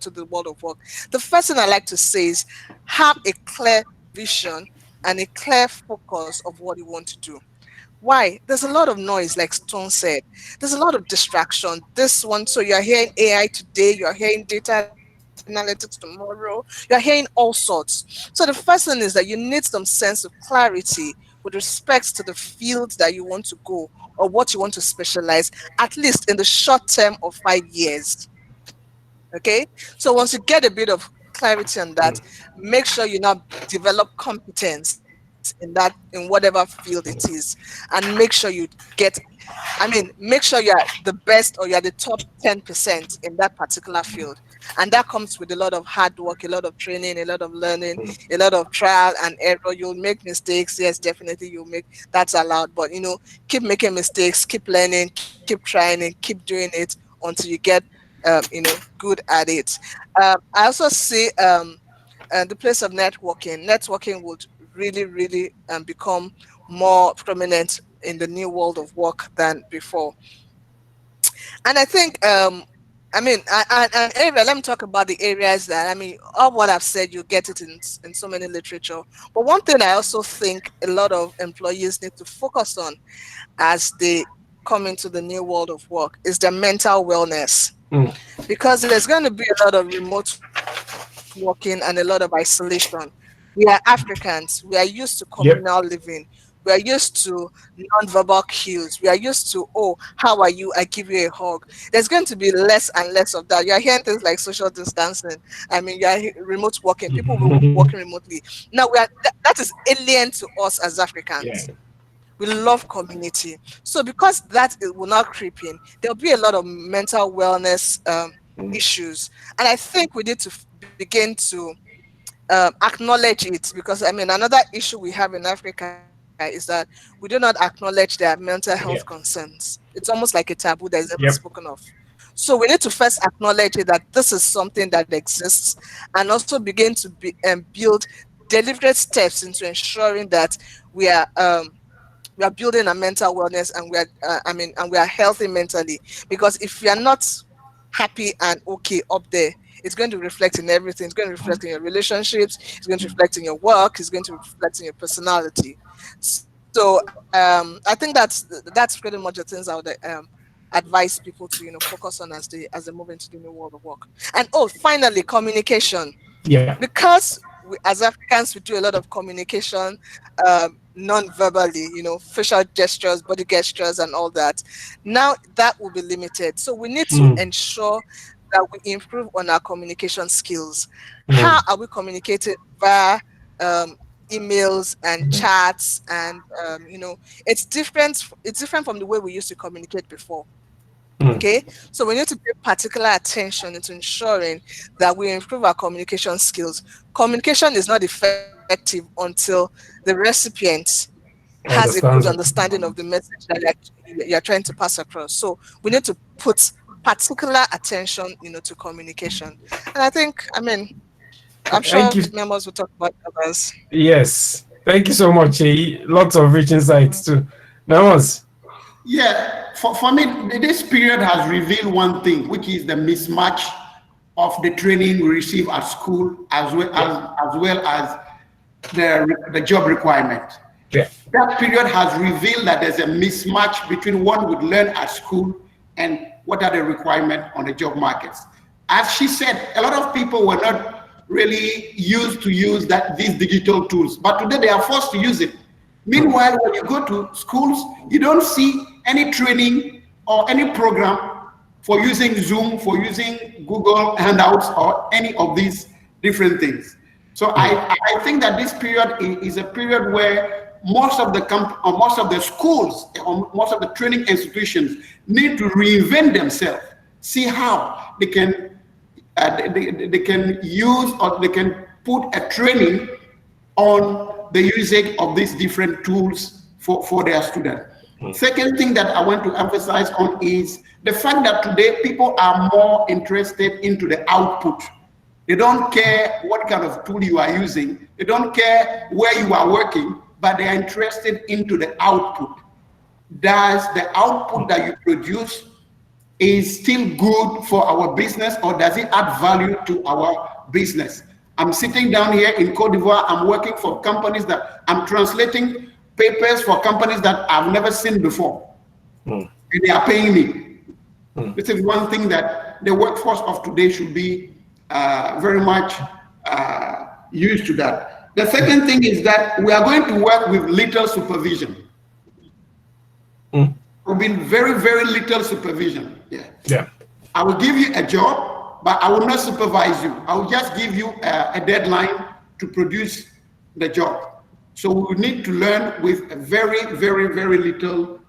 the world of work? The first thing I like to say is have a clear vision and a clear focus of what you want to do. Why? There's a lot of noise, like Stone said. There's a lot of distraction. This one, so you're hearing AI today, you're hearing data analytics tomorrow, you're hearing all sorts. So the first thing is that you need some sense of clarity with respect to the field that you want to go or what you want to specialize, at least in the short term of 5 years. Okay, so once you get a bit of clarity on that, make sure you now develop competence in whatever field it is, and make sure you get, make sure you're the best or you're the top 10% in that particular field. And that comes with a lot of hard work, a lot of training, a lot of learning, a lot of trial and error. You'll make mistakes. Yes, definitely you'll make, that's allowed. But keep making mistakes, keep learning, keep trying and keep doing it until you get good at it. I also see the place of networking. Networking would really, really become more prominent in the new world of work than before. And I think, and area, let me talk about the areas that, all what I've said, you get it in so many literature. But one thing I also think a lot of employees need to focus on as they come into the new world of work is their mental wellness. Because there's going to be a lot of remote working and a lot of isolation. We are Africans. We are used to communal living. We are used to non-verbal cues. We are used to, oh, how are you? I give you a hug. There's going to be less and less of that. You're hearing things like social distancing. You're remote working. People will be working remotely. Now, that is alien to us as Africans. We love community. So because that will not creep in, there'll be a lot of mental wellness issues. And I think we need to begin to acknowledge it, because another issue we have in Africa is that we do not acknowledge their mental health concerns. It's almost like a taboo that is never spoken of. So we need to first acknowledge it, that this is something that exists, and also begin to build deliberate steps into ensuring that we are building a mental wellness, and we are healthy mentally. Because if we are not happy and okay up there, it's going to reflect in everything. It's going to reflect in your relationships. It's going to reflect in your work. It's going to reflect in your personality. So I think that's pretty much the things I would advise people to focus on as they move into the new world of work. And finally, communication. Because as Africans, we do a lot of communication non-verbally, facial gestures, body gestures, and all that. Now that will be limited. So we need to ensure that we improve on our communication skills. How are we communicating via emails and chats? And it's different from the way we used to communicate before. Okay, so we need to pay particular attention into ensuring that we improve our communication skills. Communication is not effective until the recipient has a good understanding of the message that you're trying to pass across. So we need to put particular attention, to communication. And I think, I'm sure members will talk about others. Yes, thank you so much. Lots of rich insights too. Members. Yeah, for me, this period has revealed one thing, which is the mismatch of the training we receive at school as well as the job requirement. That period has revealed that there's a mismatch between what we learn at school and what are the requirements on the job markets. As she said, a lot of people were not really used to use these digital tools, but today they are forced to use it. Meanwhile, when you go to schools, you don't see any training or any program for using Zoom, for using Google Handouts, or any of these different things. So I think that this period is a period where most of the schools or most of the training institutions need to reinvent themselves, see how they can use or they can put a training on the usage of these different tools for their students. Second thing that I want to emphasize on is the fact that today people are more interested into the output. They don't care what kind of tool you are using. They don't care where you are working, but they are interested into the output. Does the output that you produce is still good for our business, or does it add value to our business? I'm sitting down here in Cote d'Ivoire. I'm working for companies that I'm translating papers for companies that I've never seen before. And they are paying me. This is one thing that the workforce of today should be very much used to that. The second thing is that we are going to work with little supervision. Will be very, very little supervision. Yeah. I will give you a job, but I will not supervise you. I will just give you a deadline to produce the job. So we need to learn with a very, very, very little,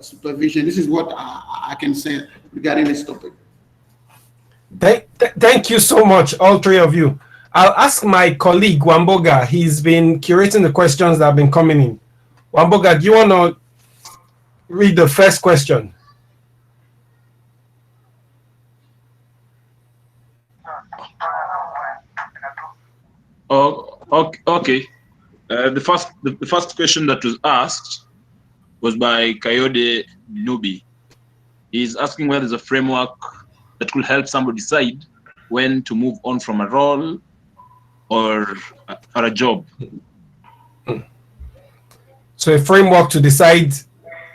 supervision. This is what I can say regarding this topic. Thank you so much, all three of you. I'll ask my colleague Wamboga. He's been curating the questions that have been coming in. Wamboga, do you want to read the first question? Oh, okay. The first question that was asked was by Kayode Nubi. He's asking whether there's a framework that could help somebody decide when to move on from a role or a job. So a framework to decide.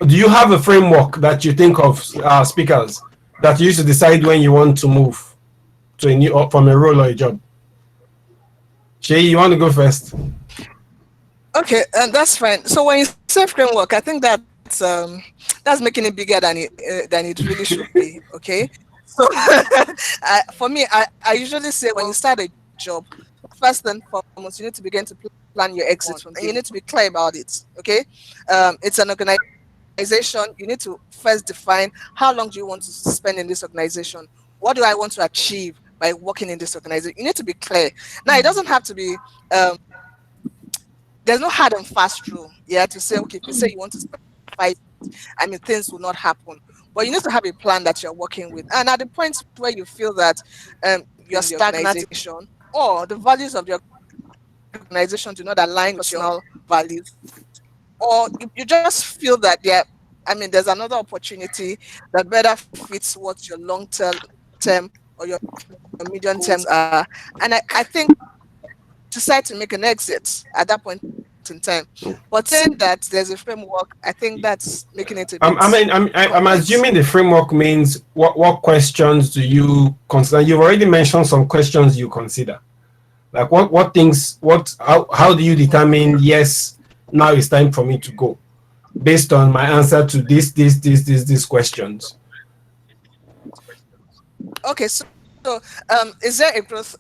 Do you have a framework that you think of, speakers, that you use to decide when you want to move to a new, from a role or a job? Shay, you want to go first? Okay, that's fine. So when you say framework, I think that's making it bigger than it really should be. Okay, so for me, I usually say when you start a job, first and foremost, you need to begin to plan your exit, and you need to be clear about it. Okay, it's an organization. You need to first define how long do you want to spend in this organization. What do I want to achieve by working in this organization? You need to be clear. Now, it doesn't have to be. There's no hard and fast rule. Yeah, to say okay, if you say you want to spend 5, I mean things will not happen. But you need to have a plan that you're working with. And at the point where you feel that you're stagnant or the values of your organization do not align with your values, or you just feel that there's another opportunity that better fits what your long-term or your medium terms are, and I think decide to make an exit at that point in time. But saying that there's a framework, I think that's making it a bit I'm assuming the framework means what questions do you consider? You've already mentioned some questions you consider. Like what things, how do you determine, yes, now it's time for me to go, based on my answer to these questions? Okay, so is there a growth?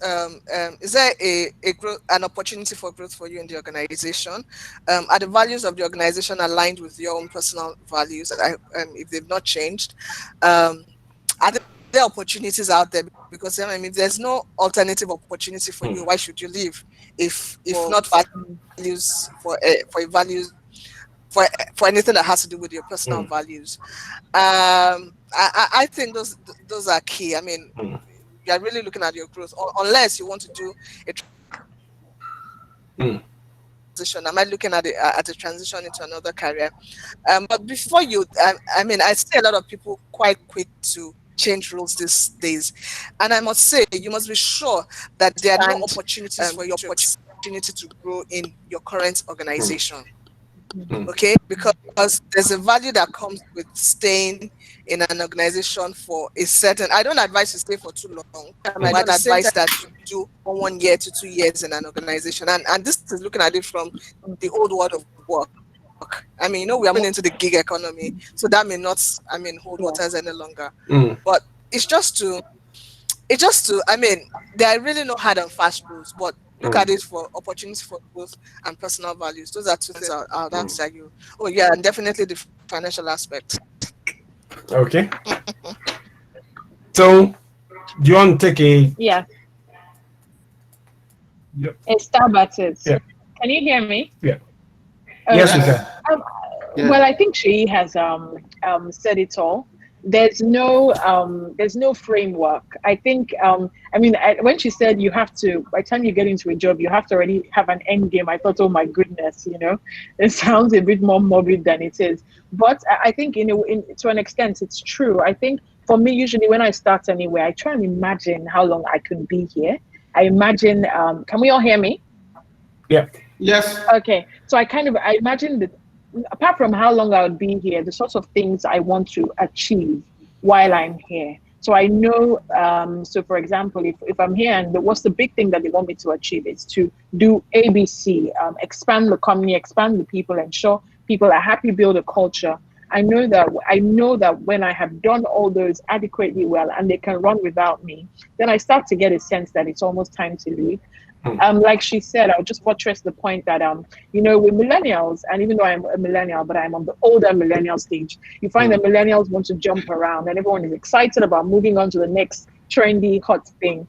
Is there a growth, an opportunity for growth for you in the organization? Are the values of the organization aligned with your own personal values? If they've not changed, are there opportunities out there? Because if there's no alternative opportunity for you, why should you leave? If not values for values for anything that has to do with your personal values, I think those are key. I mean, you're really looking at your growth, unless you want to do a transition. Am I looking at a transition into another career? But before you, I see a lot of people quite quick to change roles these days, and I must say you must be sure that there are no opportunities for your opportunity to grow in your current organization. Okay, because there's a value that comes with staying in an organization for a certain. I don't advise you stay for too long. I would advise that you do 1 year to 2 years in an organization, and this is looking at it from the old world of work. I mean, we are moving into the gig economy, so that may not, hold waters any longer. But it's just to. There are really no hard and fast rules, but look at it for opportunities for growth and personal values. Those are two things I'll answer you. Oh yeah, and definitely the financial aspect. Okay. So, do you want to take a? Yeah. Yep. A stab at it. Yeah. Can you hear me? Yeah. Yes, we Yes. can. Um, Yeah. Well, I think she has said it all. There's no framework. I think when she said you have to, by the time you get into a job, you have to already have an end game. I thought, oh my goodness, it sounds a bit more morbid than it is. But I think to an extent it's true. I think for me, usually when I start anywhere, I try and imagine how long I could be here. I imagine. Can we all hear me? Yeah. Yes. Okay, so I imagine that apart from how long I would be here, the sorts of things I want to achieve while I'm here. So I know, so for example, if I'm here and what's the big thing that they want me to achieve is to do ABC, expand the company, expand the people, ensure people are happy, build a culture. I know that when I have done all those adequately well and they can run without me, then I start to get a sense that it's almost time to leave. Like she said, I'll just buttress the point that with millennials, and even though I'm a millennial, but I'm on the older millennial stage, you find that millennials want to jump around and everyone is excited about moving on to the next trendy hot thing.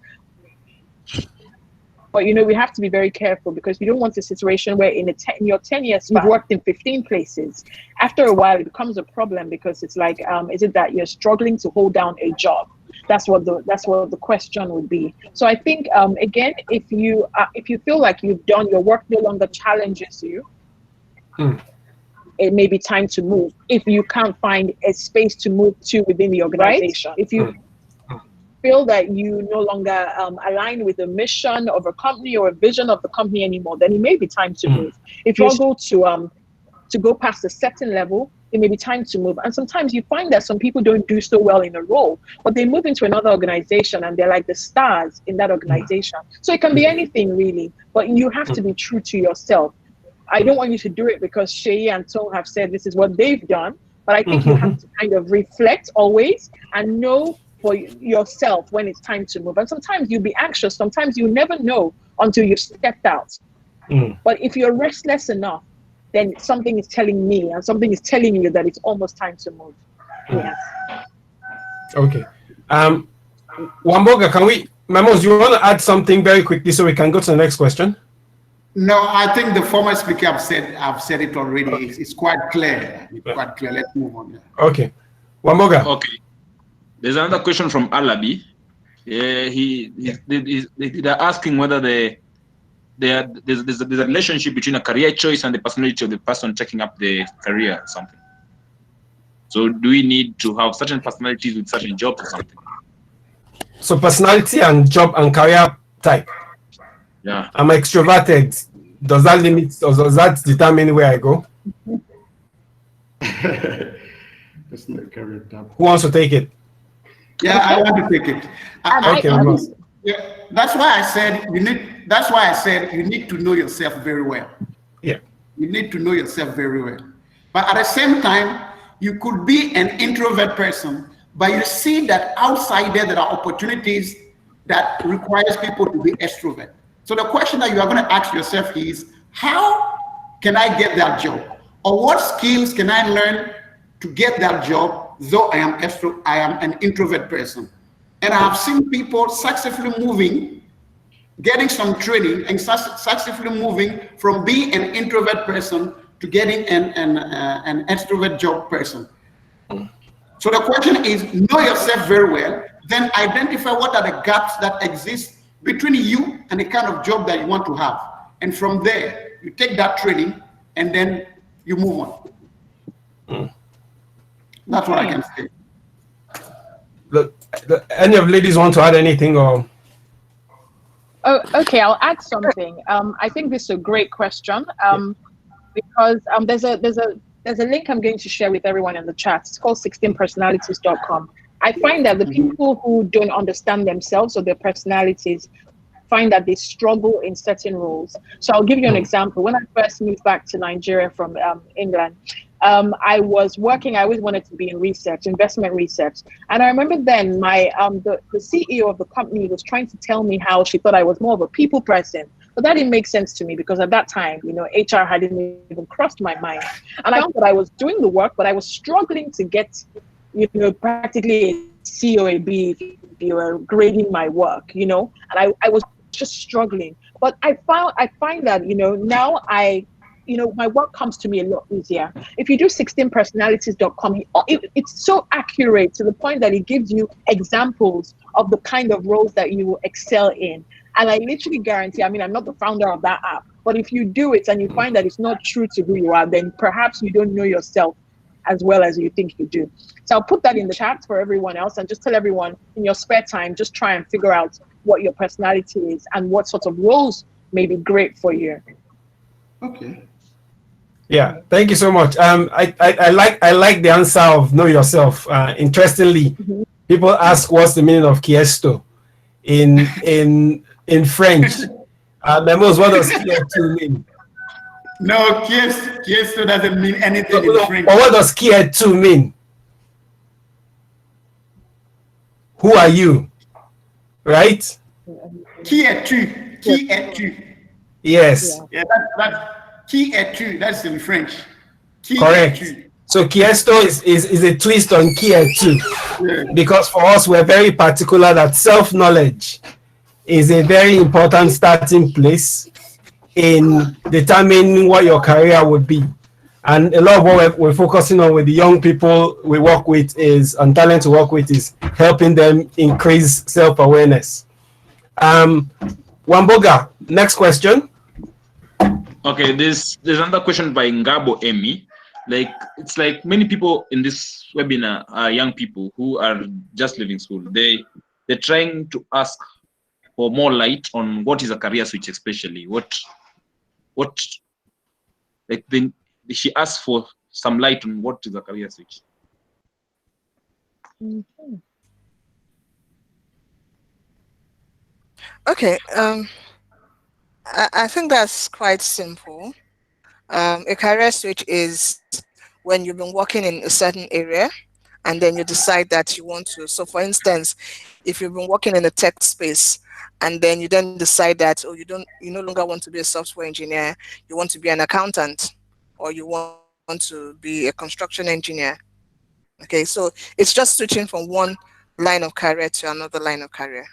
But we have to be very careful because we don't want a situation where in your 10 years you've worked in 15 places. After a while, it becomes a problem because it's like, is it that you're struggling to hold down a job? That's what the question would be. So I think again, if you feel like you've done your work no longer challenges you, it may be time to move. If you can't find a space to move to within the organization, if you feel that you no longer align with the mission of a company or a vision of the company anymore, then it may be time to move. If you struggle to go past a certain level, it may be time to move. And sometimes you find that some people don't do so well in a role, but they move into another organization and they're like the stars in that organization. So it can be anything really, but you have to be true to yourself. I don't want you to do it because Shay and Tom have said this is what they've done, but I think you have to kind of reflect always and know for yourself when it's time to move. And sometimes you'll be anxious, sometimes you never know until you've stepped out. But if you're restless enough, then something is telling me and something is telling you that it's almost time to move. Yes. Okay. Wamboga, Memos, you want to add something very quickly so we can go to the next question? No, I think the former speaker I've said it already. It's quite clear. Quite clear. Let's move on. Yeah. Okay. Wamboga. Okay. There's another question from Alabi. They're asking whether there's a relationship between a career choice and the personality of the person taking up the career or something. So do we need to have certain personalities with certain jobs or something? So personality and job and career type. Yeah. I'm extroverted. Does that limit or does that determine where I go? That's not career type. Who wants to take it? Yeah, I want to take it. Yeah, that's why I said you need to know yourself very well. Yeah. You need to know yourself very well. But at the same time, you could be an introvert person, but you see that outside there are opportunities that requires people to be extrovert. So the question that you are going to ask yourself is, how can I get that job? Or what skills can I learn to get that job, though I am an introvert person? And I have seen people successfully moving, getting some training and successfully moving from being an introvert person to getting an extrovert job person. So the question is, know yourself very well, then identify what are the gaps that exist between you and the kind of job that you want to have. And from there, you take that training and then you move on. That's what I can say. Look, any of the ladies want to add anything or? Oh, okay, I'll add something. I think this is a great question because there's a link I'm going to share with everyone in the chat. It's called 16personalities.com. I find that the people who don't understand themselves or their personalities find that they struggle in certain roles. So I'll give you an example. When I first moved back to Nigeria from England, I was working, I always wanted to be in research, investment research. And I remember then the CEO of the company was trying to tell me how she thought I was more of a people person. But that didn't make sense to me because at that time, HR hadn't even crossed my mind. And I found that I was doing the work, but I was struggling to get, practically a C or a B if you were grading my work, and I was just struggling. But I find that, now my work comes to me a lot easier. If you do 16personalities.com, it's so accurate to the point that it gives you examples of the kind of roles that you will excel in. And I literally guarantee, I'm not the founder of that app, but if you do it and you find that it's not true to who you are, then perhaps you don't know yourself as well as you think you do. So I'll put that in the chat for everyone else, and just tell everyone in your spare time, just try and figure out what your personality is and what sort of roles may be great for you. Okay. Yeah, thank you so much. I like the answer of know yourself. Interestingly, people ask what's the meaning of Qiesto in French. Memos, what does Qiesto mean? No, Qiesto doesn't mean anything in French. But what does Qiesto mean? Who are you? Right? Qui es-tu? Qui es-tu? Yes. Yeah, that's qui es-tu? That's in French. Qui Correct. es-tu? So Qiesto is a twist on Qieto, because for us we're very particular that self-knowledge is a very important starting place in determining what your career would be. And a lot of what we're focusing on with the young people we work with is, and talent to work with, is helping them increase self-awareness. Wamboga, next question. Okay, there's another question by Ngabo Emi. It's like many people in this webinar are young people who are just leaving school. They're trying to ask for more light on what is a career switch, especially she asked for some light on what is a career switch. Okay, I think that's quite simple. A career switch is when you've been working in a certain area and then you decide that you want to. So for instance, if you've been working in the tech space and then you then decide that you no longer want to be a software engineer, you want to be an accountant, or you want to be a construction engineer. Okay, so it's just switching from one line of career to another line of career.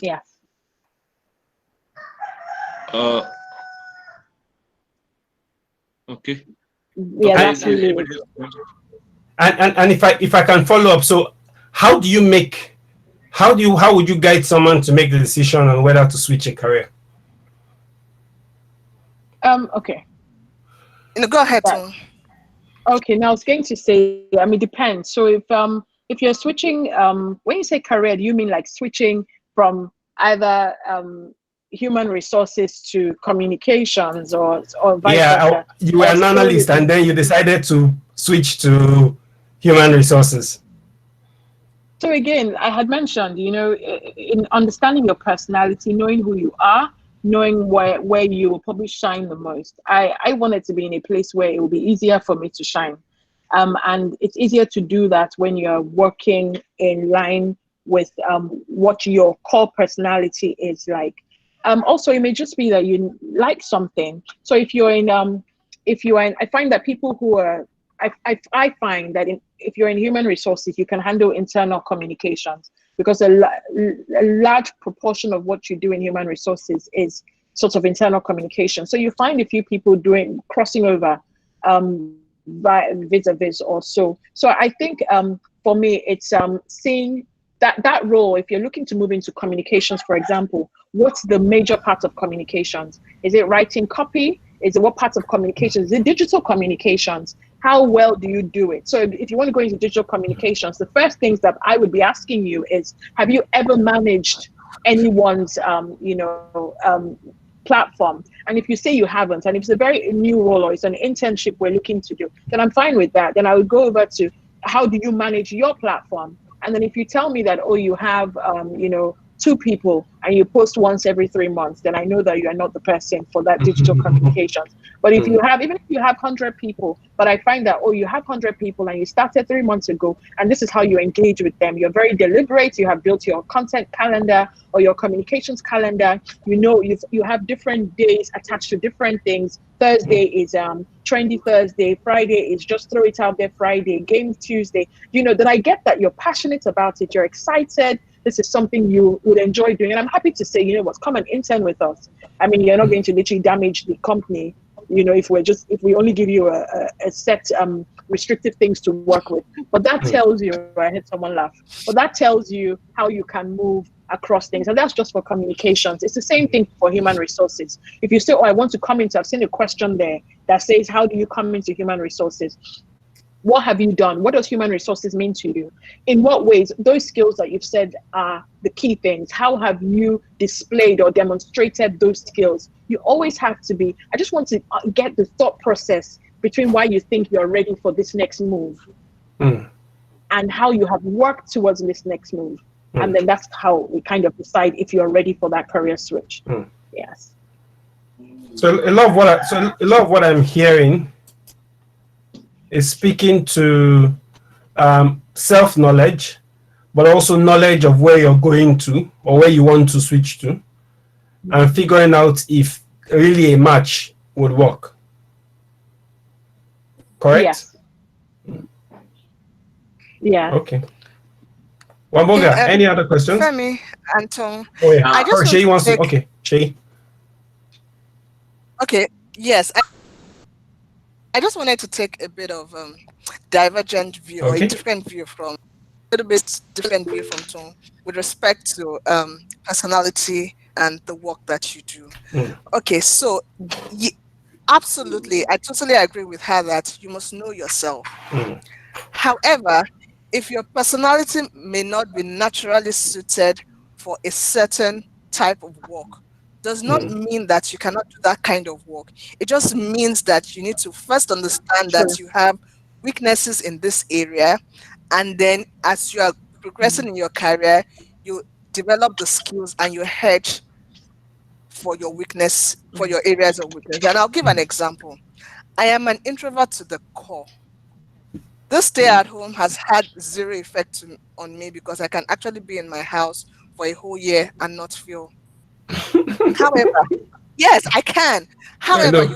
Yes. Okay. Yeah, that's really. And if I can follow up, so how would you guide someone to make the decision on whether to switch a career? Okay. Go ahead, Tom. Okay, now I was going to say, it depends. So if you're switching, when you say career, do you mean like switching from either human resources to communications or vice versa? You were an analyst and then you decided to switch to human resources. So again, I had mentioned, in understanding your personality, knowing who you are, knowing where you will probably shine the most. I wanted to be in a place where it will be easier for me to shine. And it's easier to do that when you're working in line with what your core personality is like. Also, it may just be that you like something. So if you're in, I find that people who are, I find that if you're in human resources, you can handle internal communications, because a large proportion of what you do in human resources is sort of internal communication. So you find a few people crossing over vis-a-vis or so. So I think for me, it's seeing that role. If you're looking to move into communications, for example, what's the major part of communications? Is it writing copy? Is it what parts of communications? Is it digital communications? How well do you do it? So if you want to go into digital communications, the first things that I would be asking you is, have you ever managed anyone's platform? And if you say you haven't, and if it's a very new role or it's an internship we're looking to do, then I'm fine with that. Then I would go over to, how do you manage your platform? And then if you tell me that, you have, 2 people and you post once every 3 months, then I know that you are not the person for that digital communications. But if you have, even if you have 100 people, but I find that, you have 100 people and you started 3 months ago, and this is how you engage with them. You're very deliberate. You have built your content calendar or your communications calendar. You have different days attached to different things. Thursday is trendy Thursday. Friday is just throw it out there Friday. Game Tuesday. That I get that you're passionate about it. You're excited. This is something you would enjoy doing. And I'm happy to say, come and intern with us. I mean, you're not going to literally damage the company, if we only give you a set restrictive things to work with. But that tells you, I heard someone laugh, but that tells you how you can move across things. And that's just for communications. It's the same thing for human resources. If you say, I want to come into, I've seen a question there that says, how do you come into human resources? What have you done? What does human resources mean to you? In what ways? Those skills that you've said are the key things. How have you displayed or demonstrated those skills? You always have to be. I just want to get the thought process between why you think you're ready for this next move and how you have worked towards this next move. And then that's how we kind of decide if you're ready for that career switch. Yes. So a lot of what I'm hearing is speaking to self-knowledge, but also knowledge of where you're going to or where you want to switch to, and figuring out if really a match would work. Correct? Yes. Yeah. Okay. Wamboga, any other questions? Femi, Anton. Oh, yeah. I just Shay wants to. Okay, Shay. Okay, yes. I just wanted to take a bit of divergent view or a different view from Tom with respect to personality and the work that you do. Okay, so absolutely, I totally agree with her that you must know yourself. However, if your personality may not be naturally suited for a certain type of work, does not mean that you cannot do that kind of work. It just means that you need to first understand that you have weaknesses in this area, and then as you are progressing in your career, you develop the skills and you hedge for your weakness, for your areas of weakness. And I'll give an example. I am an introvert to the core. This stay at home has had zero effect on me because I can actually be in my house for a whole year and not feel. However, yes, I can. However,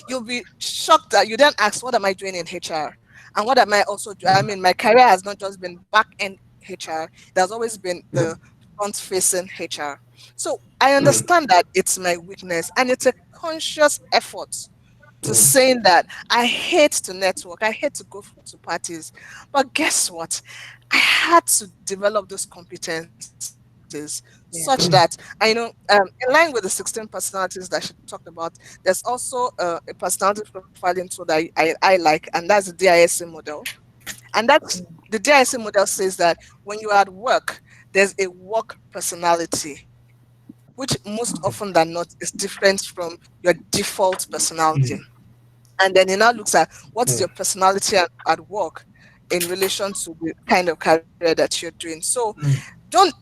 you'll be shocked that you then ask, what am I doing in HR? And what am I also doing? I mean, my career has not just been back-end HR. There's always been the front-facing HR. So I understand that it's my weakness, and it's a conscious effort to saying that I hate to network, I hate to go to parties, but guess what? I had to develop those competencies such that I know, in line with the 16 personalities that she talked about, there's also a personality profiling tool that I like, and that's the DISC model. And that's the DISC model says that when you are at work, there's a work personality, which most often than not is different from your default personality. And then it now looks at what's your personality at work in relation to the kind of career that you're doing. So don't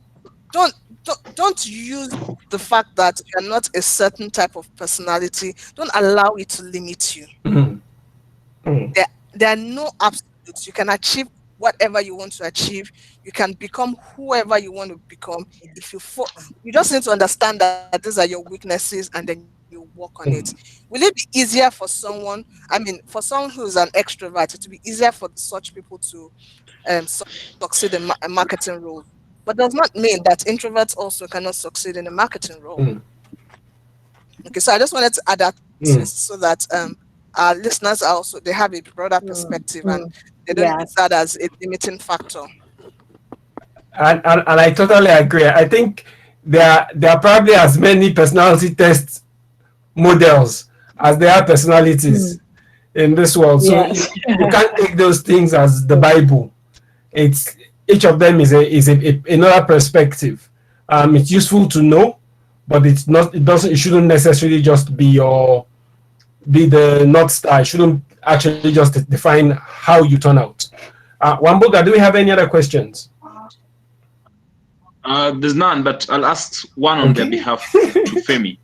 use the fact that you're not a certain type of personality. Don't allow it to limit you. There are no absolutes. You can achieve whatever you want to achieve. You can become whoever you want to become. If you just need to understand that these are your weaknesses, and then you work on it. Will it be easier for someone? I mean, for someone who's an extrovert, it will be easier for such people to succeed in a marketing role. But does not mean that introverts also cannot succeed in a marketing role. Okay, so I just wanted to add that so that our listeners are also, they have a broader perspective and they don't use that as a limiting factor. And I totally agree. I think there are probably as many personality test models as there are personalities in this world. So you can't take those things as the Bible. It's each of them is another perspective. It's useful to know, but it's not. It shouldn't necessarily just be the North Star. It shouldn't actually just define how you turn out. Wamboga, do we have any other questions? There's none, but I'll ask one on their behalf to Femi.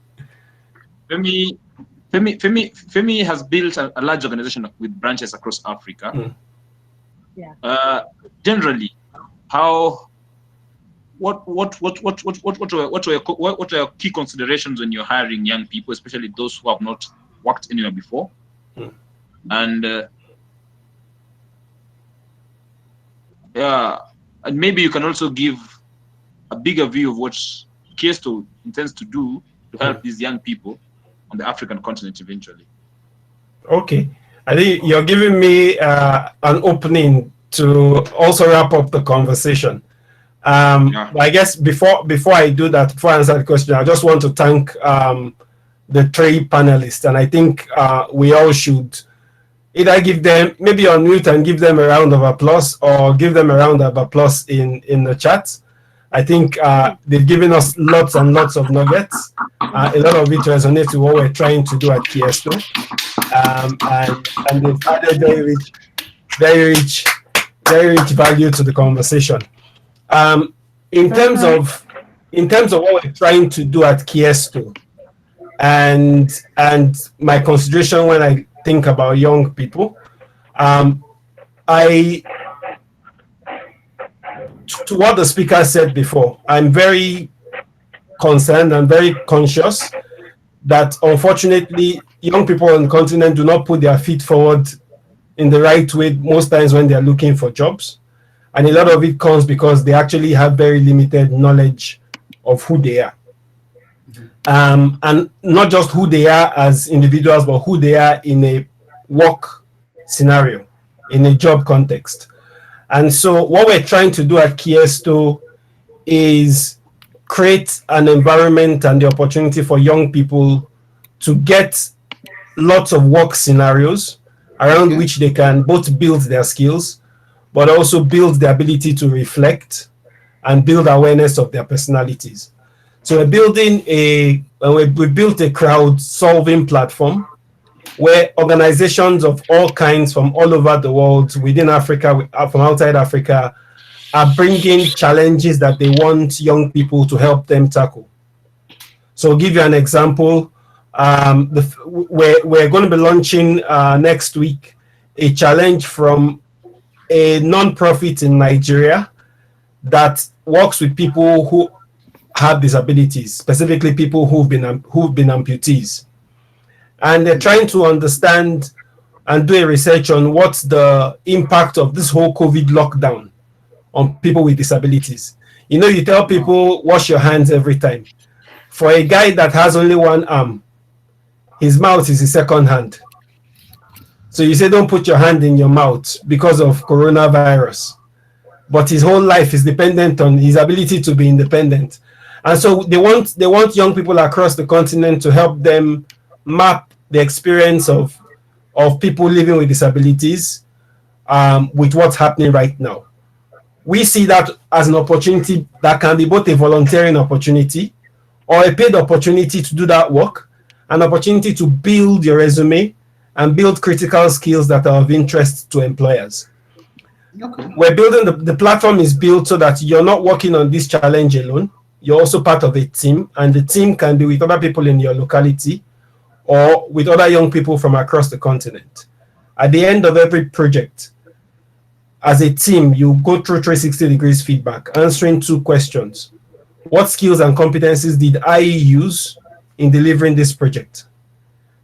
Femi has built a large organization with branches across Africa. Yeah. Generally, what are your key considerations when you're hiring young people, especially those who have not worked anywhere before? And and maybe you can also give a bigger view of what Qiesto intends to do to help these young people on the African continent eventually. Okay, I think you're giving me an opening to also wrap up the conversation. But I guess before I do that, before I answer the question, I just want to thank the three panelists, and I think we all should either give them, maybe unmute and give them a round of applause, or give them a round of applause in the chat. I think they've given us lots and lots of nuggets. A lot of it resonates with what we're trying to do at Qiesto. And they've added very rich value to the conversation. In terms of what we're trying to do at Qiesto, and my consideration when I think about young people, to what the speaker said before, I'm very concerned and very conscious that unfortunately young people on the continent do not put their feet forward in the right way most times when they're looking for jobs. And a lot of it comes because they actually have very limited knowledge of who they are. And not just who they are as individuals, but who they are in a work scenario, in a job context. And so what we're trying to do at Qiesto is create an environment and the opportunity for young people to get lots of work scenarios around which they can both build their skills, but also build the ability to reflect and build awareness of their personalities. So we're building we built a crowd-solving platform where organizations of all kinds from all over the world, within Africa, from outside Africa, are bringing challenges that they want young people to help them tackle. So I'll give you an example. We're going to be launching next week a challenge from a non-profit in Nigeria that works with people who have disabilities, specifically people who've been amputees. And they're trying to understand and do a research on what's the impact of this whole COVID lockdown on people with disabilities. You know, you tell people, wash your hands every time. For a guy that has only one arm, his mouth is his second hand. So you say, don't put your hand in your mouth because of coronavirus. But his whole life is dependent on his ability to be independent. And so they want young people across the continent to help them map the experience of people living with disabilities with what's happening right now. We see that as an opportunity that can be both a volunteering opportunity or a paid opportunity to do that work, an opportunity to build your resume and build critical skills that are of interest to employers. Okay. We're building the platform is built so that you're not working on this challenge alone. You're also part of a team, and the team can be with other people in your locality or with other young people from across the continent. At the end of every project, as a team, you go through 360 degrees feedback, answering 2 questions. What skills and competencies did I use in delivering this project?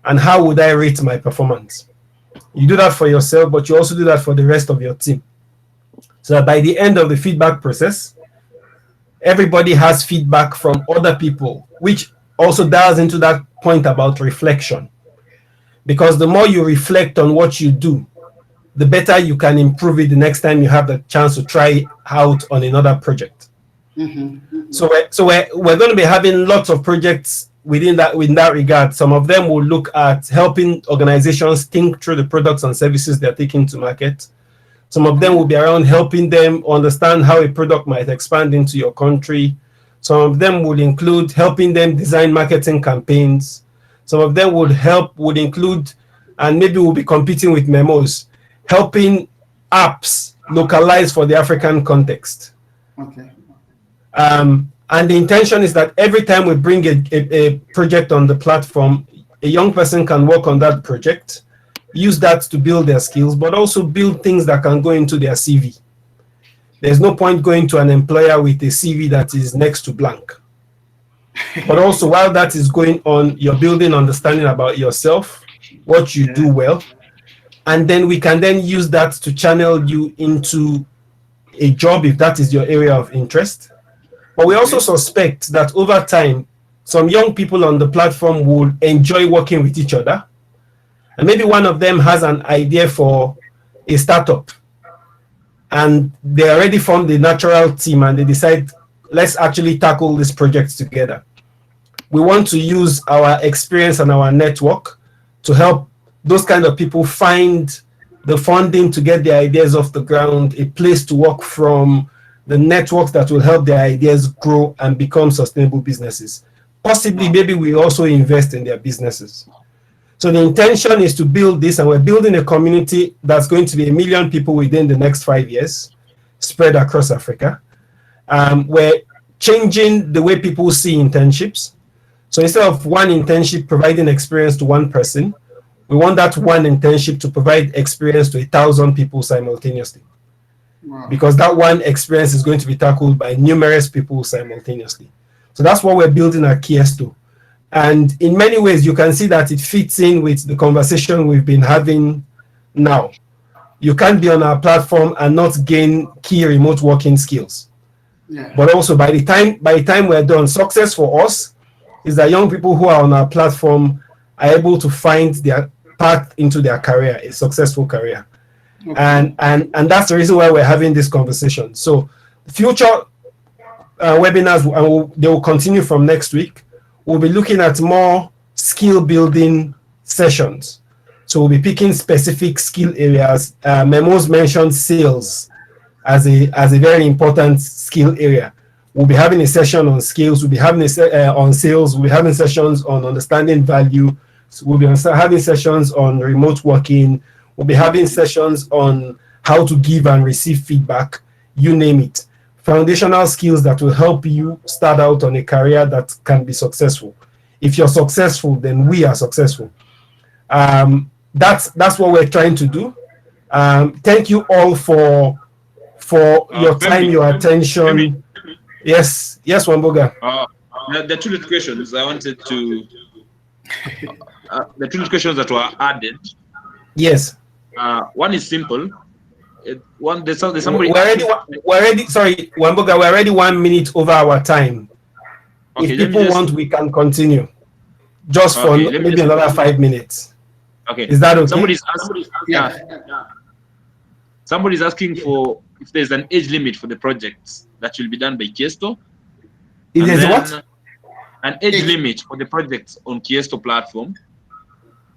And how would I rate my performance? You do that for yourself, but you also do that for the rest of your team. So that by the end of the feedback process, everybody has feedback from other people, which also dials into that point about reflection. Because the more you reflect on what you do, the better you can improve it the next time you have the chance to try out on another project. Mm-hmm. So we're going to be having lots of projects in that regard. Some of them will look at helping organizations think through the products and services they're taking to market. Some of them will be around helping them understand how a product might expand into your country. Some of them will include helping them design marketing campaigns. Some of them would include, and maybe we'll be competing with memos, helping apps localize for the African context. Okay. And the intention is that every time we bring a project on the platform, a young person can work on that project, use that to build their skills, but also build things that can go into their CV. There's no point going to an employer with a CV that is next to blank. But also, while that is going on, you're building understanding about yourself, what you do well, and then we can then use that to channel you into a job if that is your area of interest. But we also suspect that over time, some young people on the platform will enjoy working with each other. And maybe one of them has an idea for a startup. And they already formed a natural team and they decide, let's actually tackle this project together. We want to use our experience and our network to help those kind of people find the funding to get their ideas off the ground, a place to work from, the networks that will help their ideas grow and become sustainable businesses. Possibly, maybe we also invest in their businesses. So the intention is to build this, and we're building a community that's going to be 1 million people within the next 5 years, spread across Africa. We're changing the way people see internships. So instead of one internship providing experience to one person, we want that one internship to provide experience to 1,000 people simultaneously. Wow. Because that one experience is going to be tackled by numerous people simultaneously. So that's what we're building at Qiesto. And in many ways, you can see that it fits in with the conversation we've been having now. You can't be on our platform and not gain key remote working skills. Yeah. But also by the time we're done, success for us is that young people who are on our platform are able to find their path into their career, a successful career. Okay. And that's the reason why we're having this conversation. So future webinars, they will continue from next week. We'll be looking at more skill building sessions. So we'll be picking specific skill areas. Memos mentioned sales as a very important skill area. We'll be having a session on skills. We'll be having on sales. We'll be having sessions on understanding value. So we'll be having sessions on remote working. We'll be having sessions on how to give and receive feedback, you name it. Foundational skills that will help you start out on a career that can be successful. If you're successful, then we are successful. That's what we're trying to do. Thank you all for your time, your attention. Yes, Wamboga. The two questions I wanted to, the two questions that were added. Yes. One is simple. There's somebody. We're already. Sorry, Wamboga. We're already 1 minute over our time. Okay, if people want, we can continue. Just for maybe another 5 minutes. Okay. Is that okay? Somebody's asking for if there's an age limit for the projects that will be done by Qiesto. If there's what? An age limit for the projects on Qiesto platform.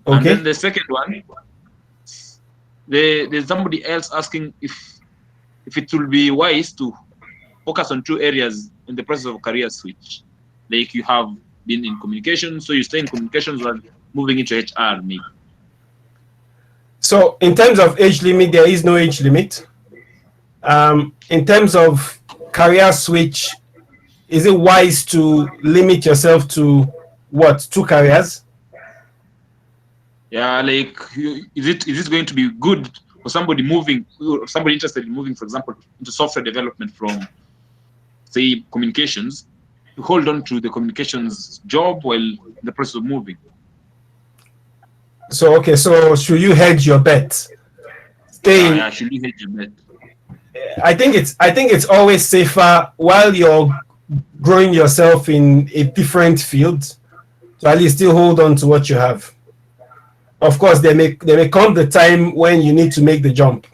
Okay. And then the second one, there's somebody else asking if it will be wise to focus on 2 areas in the process of career switch. Like you have been in communications, so you stay in communications while moving into HR, maybe. So in terms of age limit, there is no age limit. In terms of career switch, is it wise to limit yourself to what, 2 careers? Yeah, like is it going to be good for somebody moving, or somebody interested in moving, for example, into software development from, say, communications, to hold on to the communications job while in the process of moving? So okay, so should you hedge your bet? Yeah, should you hedge your bet? I think it's always safer while you're growing yourself in a different field to at least still hold on to what you have. Of course, there may come the time when you need to make the jump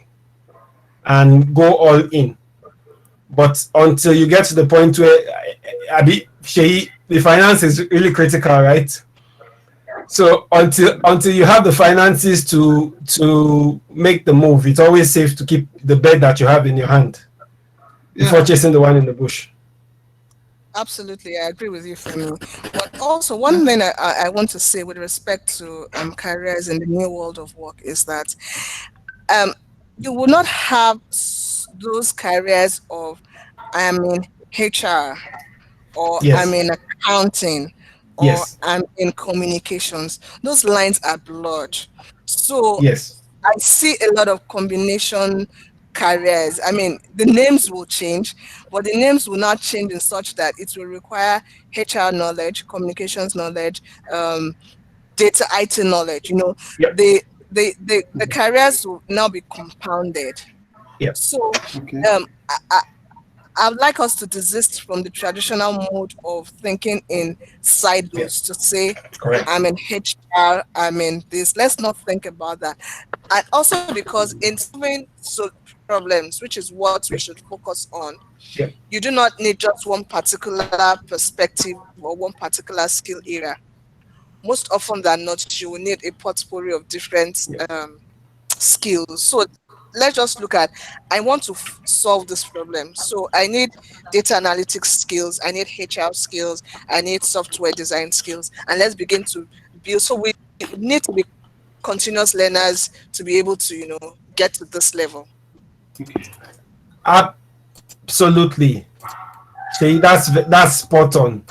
and go all in. But until you get to the point where the finance is really critical, right? So until you have the finances to make the move, it's always safe to keep the bet that you have in your hand before chasing the one in the bush. Absolutely, I agree with you, Femi. But also, one thing I want to say with respect to careers in the new world of work is that you will not have those careers of, HR, or I'm Yes. in accounting, or Yes. I'm in communications. Those lines are blurred. So Yes. I see a lot of combination careers. I mean, the names will change, but the names will not change in such that it will require HR knowledge, communications knowledge, data IT knowledge. You know, Yep. the careers will now be compounded. Yep. So Okay. I would like us to desist from the traditional mode of thinking in Yeah. silos to say, Correct. I'm in HR, I'm in this. Let's not think about that. And also because in solving problems, which is what we Yeah. should focus on, Yeah. you do not need just one particular perspective or one particular skill area. Most often than not, you will need a portfolio of different Yeah. skills. So let's just look at, I want to solve this problem. So I need data analytics skills, I need HR skills, I need software design skills, and let's begin to build. So we need to be continuous learners to be able to, get to this level. Absolutely. Shay, that's spot on.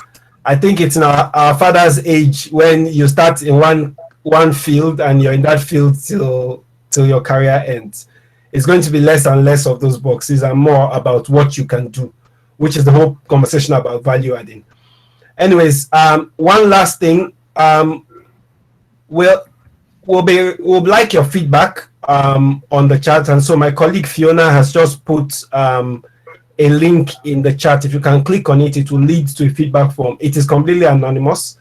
I think it's in our father's age when you start in one field and you're in that field till your career ends. It's going to be less and less of those boxes and more about what you can do, which is the whole conversation about value adding. Anyways, one last thing. We'll we'll like your feedback on the chat, and so my colleague Fiona has just put a link in the chat. If you can click on it, it will lead to a feedback form. It is completely anonymous,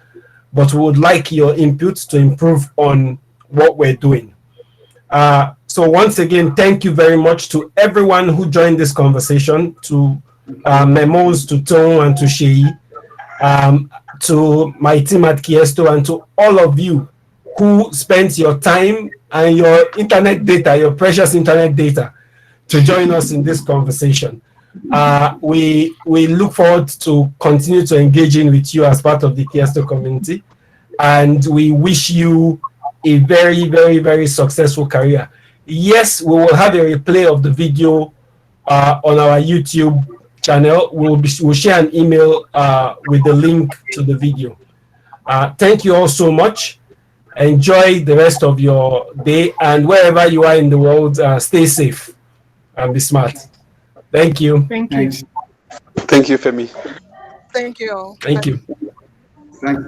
but we would like your input to improve on what we're doing. So once again, thank you very much to everyone who joined this conversation, to Memos, to Tom, and to Shei, to my team at Qiesto, and to all of you who spent your time and your internet data, your precious internet data, to join us in this conversation. We look forward to continue to engaging with you as part of the Qiesto community, and we wish you a very, very, very successful career. Yes, we will have a replay of the video on our YouTube channel. We'll share an email with the link to the video. Thank you all so much. Enjoy the rest of your day, and wherever you are in the world, stay safe and be smart. Thank you. Thank you. Thanks. Thank you, Femi. Thank you. Thank you. Thanks.